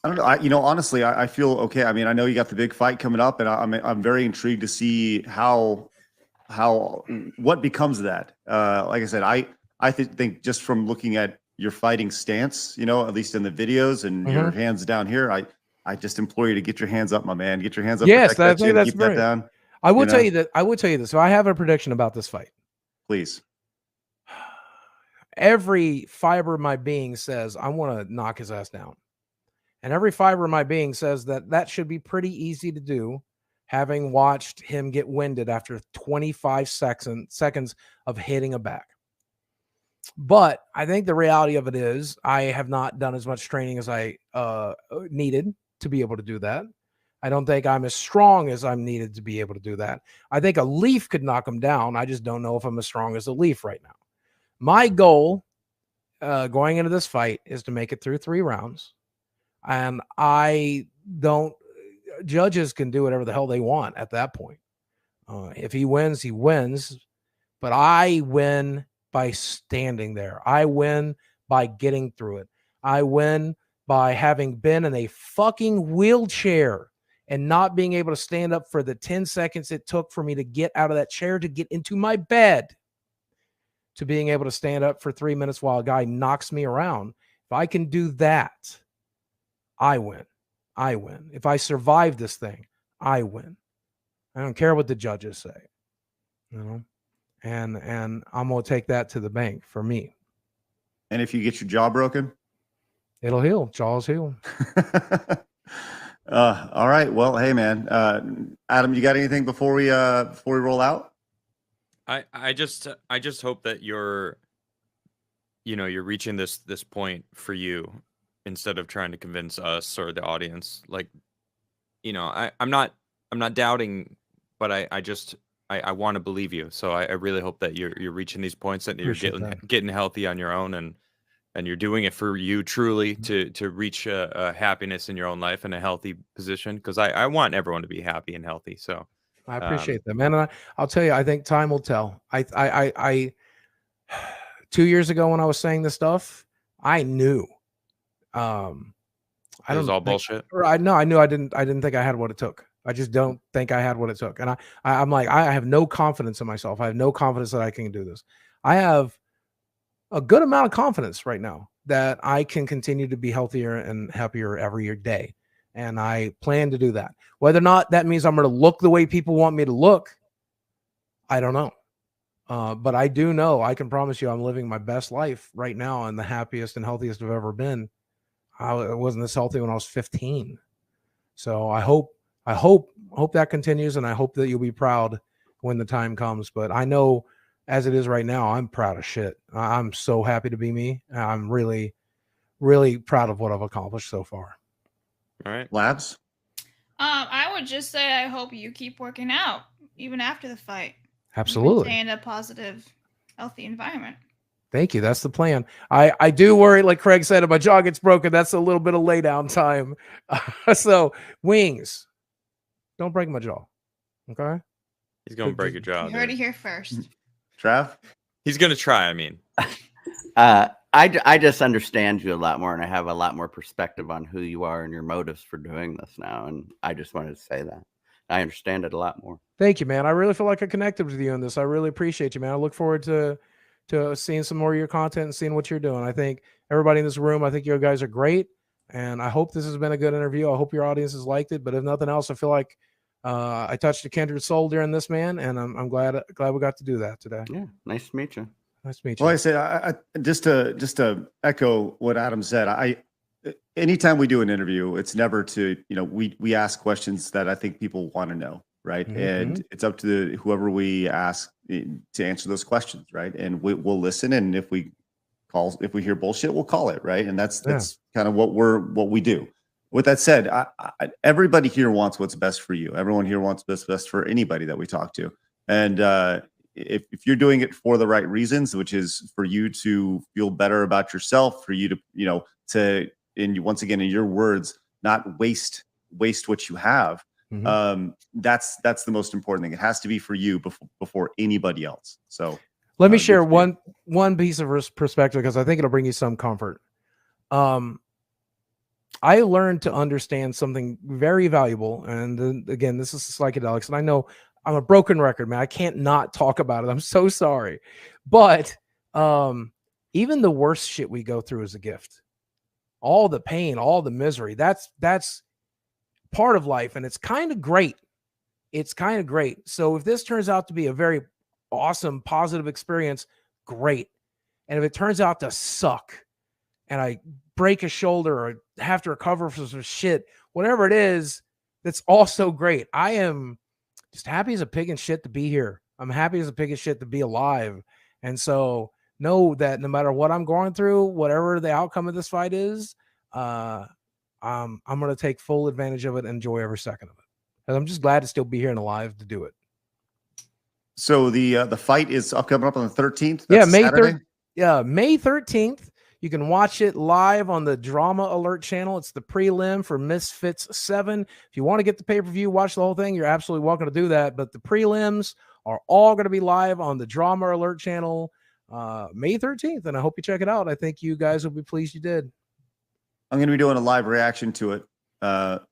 don't know. Honestly, I feel okay. I mean, I know you got the big fight coming up, and I'm very intrigued to see what becomes of that. Like I said, I think just from looking at your fighting stance, at least in the videos and your hands down here, I just implore you to get your hands up, my man. Get your hands up. Yes, that's keep that down. I will tell you that. I will tell you this. So I have a prediction about this fight. Please. Every fiber of my being says I want to knock his ass down. And every fiber of my being says that should be pretty easy to do, having watched him get winded after 25 seconds of hitting a back. But I think the reality of it is I have not done as much training as I needed to be able to do that. I don't think I'm as strong as I'm needed to be able to do that. I think a leaf could knock him down. I just don't know if I'm as strong as a leaf right now. My goal going into this fight is to make it through 3 rounds. And judges can do whatever the hell they want at that point. If he wins, he wins. But I win by standing there. I win by getting through it. I win by having been in a fucking wheelchair and not being able to stand up for the 10 seconds it took for me to get out of that chair to get into my bed, to being able to stand up for 3 minutes while a guy knocks me around. If I can do that, I win. I win. If I survive this thing, I win. I don't care what the judges say, and I'm going to take that to the bank for me. And if you get your jaw broken, it'll heal. Jaws heal. All right. Well, hey man, Adam, you got anything before we roll out? I just hope that you're reaching this point for you, instead of trying to convince us or the audience. Like, I'm not doubting, but I want to believe you. So I really hope that you're reaching these points, that you're getting healthy on your own, and you're doing it for you truly to reach a happiness in your own life and a healthy position. Because I want everyone to be happy and healthy. So I appreciate that, man. And I'll tell you, I think time will tell. I 2 years ago when I was saying this stuff, I knew. I was all bullshit. I knew I didn't think I had what it took. I just don't think I had what it took. And I'm like, I have no confidence in myself. I have no confidence that I can do this. I have a good amount of confidence right now that I can continue to be healthier and happier every day. And I plan to do that. Whether or not that means I'm going to look the way people want me to look, I don't know. But I do know, I can promise you, I'm living my best life right now and the happiest and healthiest I've ever been. I wasn't this healthy when I was 15. So I hope that continues, and I hope that you'll be proud when the time comes. But I know, as it is right now, I'm proud of shit. I'm so happy to be me. I'm really, really proud of what I've accomplished so far. All right, Labs. I would just say I hope you keep working out even after the fight. Absolutely. Maintain a positive, healthy environment. Thank you. That's the plan. I do worry, like Craig said, if my jaw gets broken, that's a little bit of lay down time. So Wings, don't break my jaw. Okay. He's gonna break your jaw. You heard it here first. Trav? He's gonna try. I mean, I just understand you a lot more, and I have a lot more perspective on who you are and your motives for doing this now. And I just wanted to say that I understand it a lot more. Thank you, man. I really feel like I connected with you on this. I really appreciate you, man. I look forward to seeing some more of your content and seeing what you're doing. I think everybody in this room, I think you guys are great, and I hope this has been a good interview. I hope your audience has liked it. But if nothing else, I feel like I touched a kindred soul during this, man, and I'm glad we got to do that today. Yeah, nice to meet you. Nice to meet you. Well, I said, I just to echo what Adam said. Anytime we do an interview, it's never to, we ask questions that I think people want to know, right? Mm-hmm. And it's up to whoever we ask to answer those questions, right? And we'll listen, and if we hear bullshit, we'll call it, right? And that's kind of what we do. With that said, everybody here wants what's best for you. Everyone here wants what's best for anybody that we talk to, and if you're doing it for the right reasons, which is for you to feel better about yourself, for you to once again, in your words, not waste what you have. Mm-hmm. That's the most important thing. It has to be for you before anybody else. So let me share one piece of perspective, because I think it'll bring you some comfort. I learned to understand something very valuable, and then, again, this is psychedelics, and I know I'm a broken record, man. I can't not talk about it. I'm so sorry. But even the worst shit we go through is a gift. All the pain, all the misery, that's part of life, and it's kind of great. It's kind of great. So if this turns out to be a very awesome, positive experience, great. And if it turns out to suck and I break a shoulder or have to recover from some shit, whatever it is, that's also great. I am just happy as a pig in shit to be here. I'm happy as a pig in shit to be alive. And so know that no matter what I'm going through, whatever the outcome of this fight is, I'm going to take full advantage of it and enjoy every second of it. And I'm just glad to still be here and alive to do it. So the fight is coming up on the 13th. Yeah, May 3rd. Yeah, May 13th. You can watch it live on the Drama Alert channel. It's the prelim for Misfits 7. If you want to get the pay-per-view, watch the whole thing, you're absolutely welcome to do that. But the prelims are all going to be live on the Drama Alert channel May 13th, and I hope you check it out. I think you guys will be pleased you did. I'm going to be doing a live reaction to it,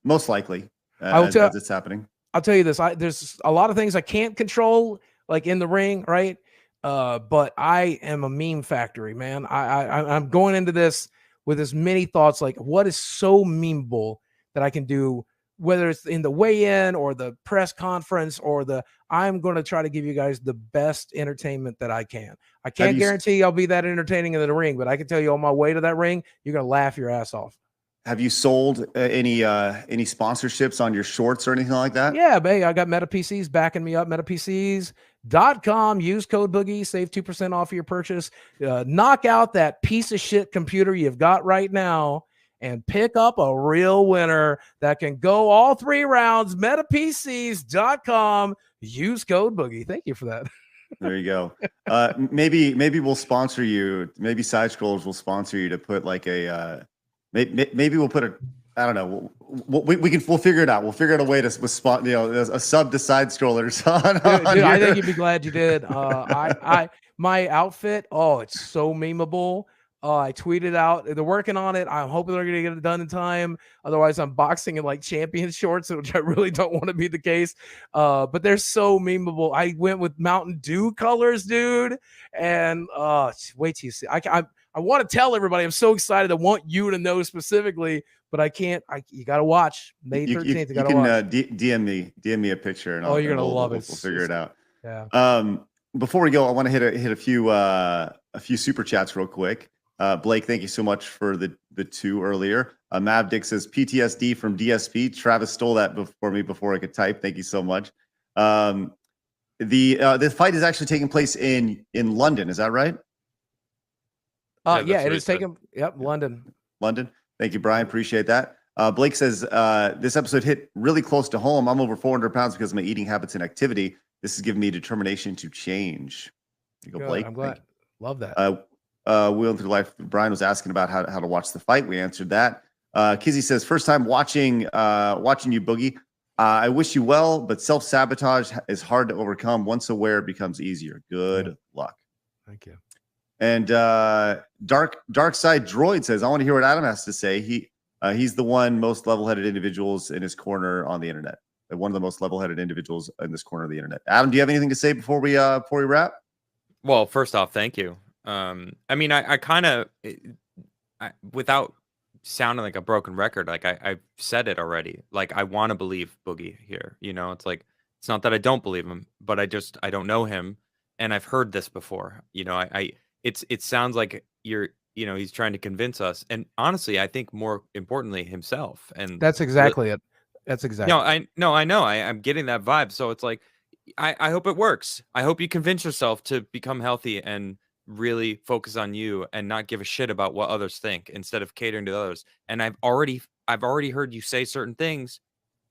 most likely, as it's happening. I'll tell you this. There's a lot of things I can't control, like in the ring, right? But I am a meme factory, man. I'm going into this with as many thoughts, like what is so memeable that I can do, whether it's in the weigh-in or the press conference or I'm going to try to give you guys the best entertainment that I can. I can't guarantee I'll be that entertaining in the ring, but I can tell you on my way to that ring, you're going to laugh your ass off. Have you sold any sponsorships on your shorts or anything like that? Yeah, babe, I got Meta PCs backing me up. MetaPCs.com. Use code Boogie. Save 2% off of your purchase. Knock out that piece of shit computer you've got right now and pick up a real winner that can go all 3 rounds. MetaPCs.com. Use code Boogie. Thank you for that. There you go. Maybe we'll sponsor you. Maybe Side Scrollers will sponsor you to put like a. Maybe we'll put I don't know. We'll figure it out. We'll figure out a way to a sub to Side Scrollers. Dude, I think you'd be glad you did. My outfit. Oh, it's so memeable. I tweeted out. They're working on it. I'm hoping they're going to get it done in time. Otherwise, I'm boxing in like champion shorts, which I really don't want to be the case. But they're so memeable. I went with Mountain Dew colors, dude. And wait till you see. I want to tell everybody. I'm so excited. I want you to know specifically, but I can't. You got to watch May 13th. You got to watch. DM me a picture, and you're gonna love it. We'll figure it out. Yeah. before we go, I want to hit a few super chats real quick. Blake, thank you so much for the two earlier. Mav Dick says PTSD from DSP. Travis stole that for me before I could type. Thank you so much. The fight is actually taking place in London. Is that right? Yeah, it is taking. Yep, London. London. Thank you, Brian. Appreciate that. Blake says this episode hit really close to home. I'm over 400 pounds because of my eating habits and activity. This has given me determination to change. You go, Blake. I'm glad. Love that. Wheeling Through Life. Brian was asking about how to watch the fight. We answered that. Kizzy says, first time watching you, Boogie. I wish you well, but self-sabotage is hard to overcome. Once aware, it becomes easier. Good luck. Thank you. And Dark Side Droid says, I want to hear what Adam has to say. He's the most level-headed individuals in his corner on the internet. One of the most level-headed individuals in this corner of the internet. Adam, do you have anything to say before we wrap? Well, first off, thank you. I mean, I kind of, without sounding like a broken record, like I've said it already. Like, I want to believe Boogie here. You know, it's like, it's not that I don't believe him, but I don't know him, and I've heard this before. You know, it sounds like he's trying to convince us, and honestly, I think more importantly himself. And that's exactly it. That's exactly. I know. I'm getting that vibe. So it's like, I hope it works. I hope you convince yourself to become healthy and really focus on you and not give a shit about what others think instead of catering to others. And I've already heard you say certain things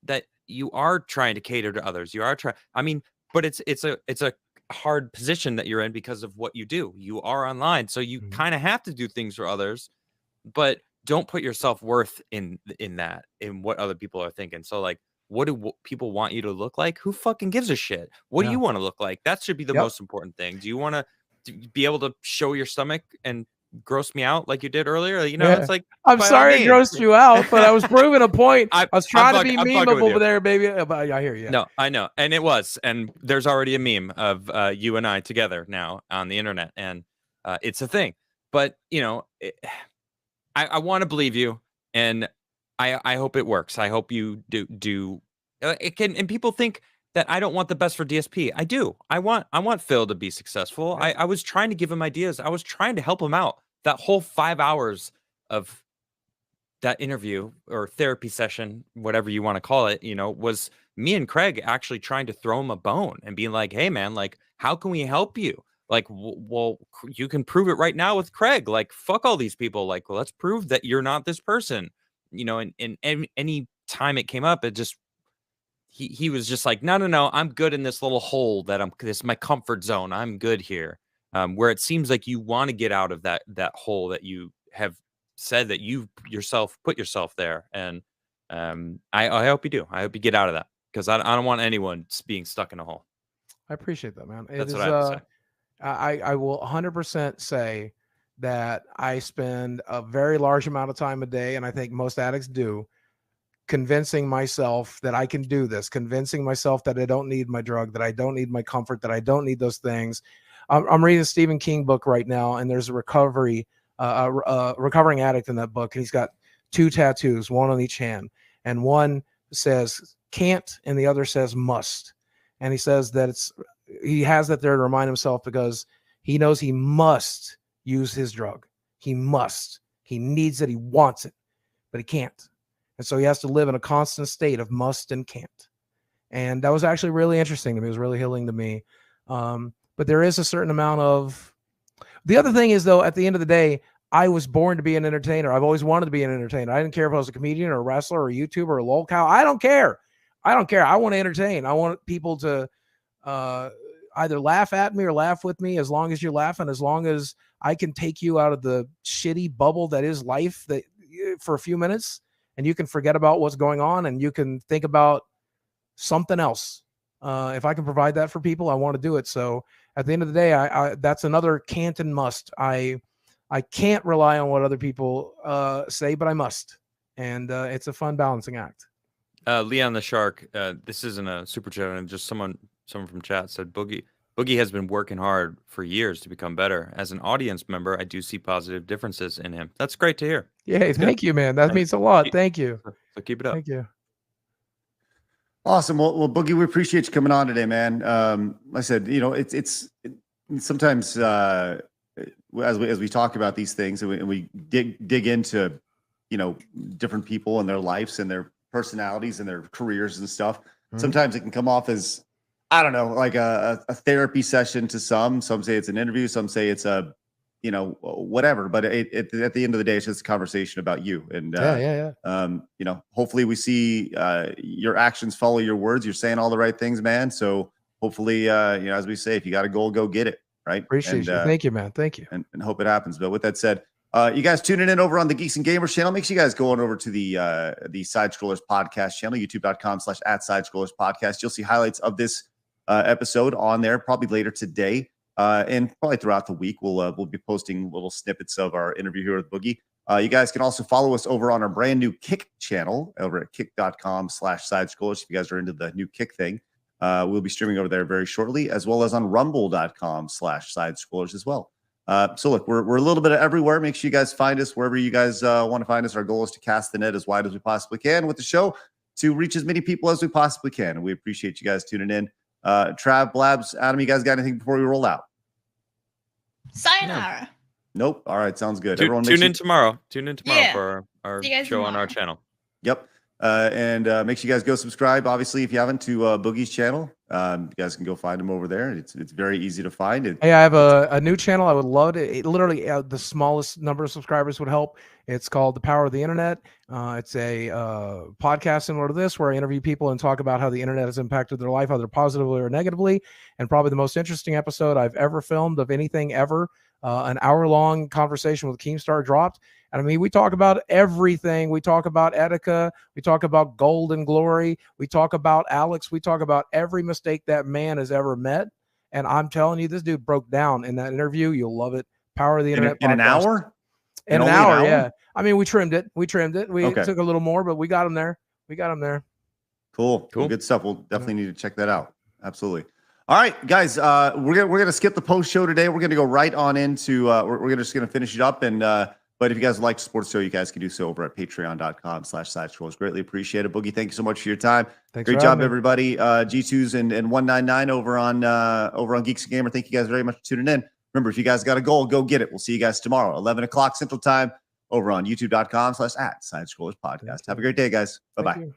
that you are trying to cater to others. You are trying. I mean, but it's a hard position that you're in because of what you do. You are online, so you kind of have to do things for others, but don't put your self-worth in what other people are thinking. So like, what do people want you to look like? Who fucking gives a shit? What do you want to look like? That should be the most important thing. Do you want to be able to show your stomach and gross me out like you did earlier? You know, it's like, I'm sorry I grossed you out, but I was proving a point. I was trying to be memeable over there, baby. I hear you. No, I know. And it was. And there's already a meme of you and I together now on the internet. And it's a thing. But, you know, I want to believe you. And I hope it works. I hope you do. It can. And people think that I don't want the best for DSP. I do. I want Phil to be successful. I was trying to give him ideas. I was trying to help him out. That whole 5 hours of that interview or therapy session, whatever you want to call it, you know, was me and Craig actually trying to throw him a bone and being like, hey man, like, how can we help you? Like, well, you can prove it right now with Craig. Like, fuck all these people. Like, well, let's prove that you're not this person, you know, and any time it came up, it just, he was just like, no, I'm good in this little hole that this is my comfort zone. I'm good here. Where it seems like you want to get out of that hole that you have said that you yourself put yourself there. And I hope you do. I hope you get out of that, because I don't want anyone being stuck in a hole. I appreciate that, man. That's what I have to say. I will 100% say that I spend a very large amount of time a day, and I think most addicts do, convincing myself that I can do this, convincing myself that I don't need my drug, that I don't need my comfort, that I don't need those things. I'm reading a Stephen King book right now, and there's a recovering addict in that book, and he's got 2 tattoos, one on each hand, and one says can't and the other says must. And he says that he has that there to remind himself, because he knows he must use his drug. He needs it, he wants it, but he can't. And so he has to live in a constant state of must and can't. And that was actually really interesting to me. It was really healing to me. But there is a certain amount of, the other thing is though, at the end of the day, I was born to be an entertainer. I've always wanted to be an entertainer. I didn't care if I was a comedian or a wrestler or a YouTuber or a lol cow. I don't care. I want to entertain. I want people to either laugh at me or laugh with me. As long as you're laughing, as long as I can take you out of the shitty bubble that is life for a few minutes, and you can forget about what's going on and you can think about something else. If I can provide that for people, I want to do it. So at the end of the day, that's another can't and must. I can't rely on what other people say, but I must. And it's a fun balancing act. Leon the Shark, this isn't a super chat, and just someone from chat said Boogie has been working hard for years to become better. As an audience member, I do see positive differences in him. That's great to hear. Yeah, thank you, man. That means a lot. Thank you. So keep it up. Thank you. Awesome. Well, Boogie, we appreciate you coming on today, man. Like I said, it's sometimes as we talk about these things and we dig into, different people and their lives and their personalities and their careers and stuff. Mm-hmm. Sometimes it can come off as, I don't know, like a therapy session to some. Some say it's an interview. Some say it's a, whatever. But at the end of the day, it's just a conversation about you. And hopefully we see your actions follow your words. You're saying all the right things, man. So hopefully, as we say, if you got a goal, go get it. Right. Appreciate you. Thank you, man. Thank you. And hope it happens. But with that said, you guys tuning in over on the Geeks and Gamers channel. Make sure you guys go on over to the Side Scrollers podcast channel, youtube.com/@Side-Scrollers podcast. You'll see highlights of this episode on there probably later today. And probably throughout the week, we'll be posting little snippets of our interview here with Boogie. You guys can also follow us over on our brand new Kick channel over at kick.com/Side-Scrollers. If you guys are into the new Kick thing, we'll be streaming over there very shortly, as well as on rumble.com/Side-Scrollers as well. So look, we're a little bit of everywhere. Make sure you guys find us wherever you guys want to find us. Our goal is to cast the net as wide as we possibly can with the show to reach as many people as we possibly can. And we appreciate you guys tuning in. Trav, Blabs, Adam, you guys got anything before we roll out? Sayonara. Nope. All right. Sounds good. Everyone tune in tomorrow. Tune in tomorrow for our show tomorrow on our channel. Yep. And make sure you guys go subscribe, obviously, if you haven't, to Boogie's channel. You guys can go find him over there. It's very easy to find. Hey, I have a new channel. I would love to. Literally, the smallest number of subscribers would help. It's called The Power of the Internet. It's a podcast similar to this, where I interview people and talk about how the internet has impacted their life, either positively or negatively. And probably the most interesting episode I've ever filmed of anything ever. An hour-long conversation with Keemstar dropped. And I mean, we talk about everything. We talk about Etika. We talk about Gold and Glory. We talk about Alex. We talk about every mistake that man has ever met. And I'm telling you, this dude broke down in that interview. You'll love it. Power of the Internet. In an hour? In an hour, yeah. I mean, we trimmed it. We took a little more, but we got him there. Cool. Good stuff. We'll definitely need to check that out. Absolutely. All right, guys. We're gonna skip the post show today. We're gonna go right on into. We're just gonna finish it up. And but if you guys would like to support the show, you guys can do so over at patreon.com/Side-Scrollers. Greatly appreciate it. Boogie, thank you so much for your time. Thanks. Great job, everybody. G2s and 199 over on Geeks and Gamer. Thank you guys very much for tuning in. Remember, if you guys got a goal, go get it. We'll see you guys tomorrow, 11 o'clock Central Time, over on youtube.com/@Side-Scrollers podcast. Have a great day, guys. Bye-bye.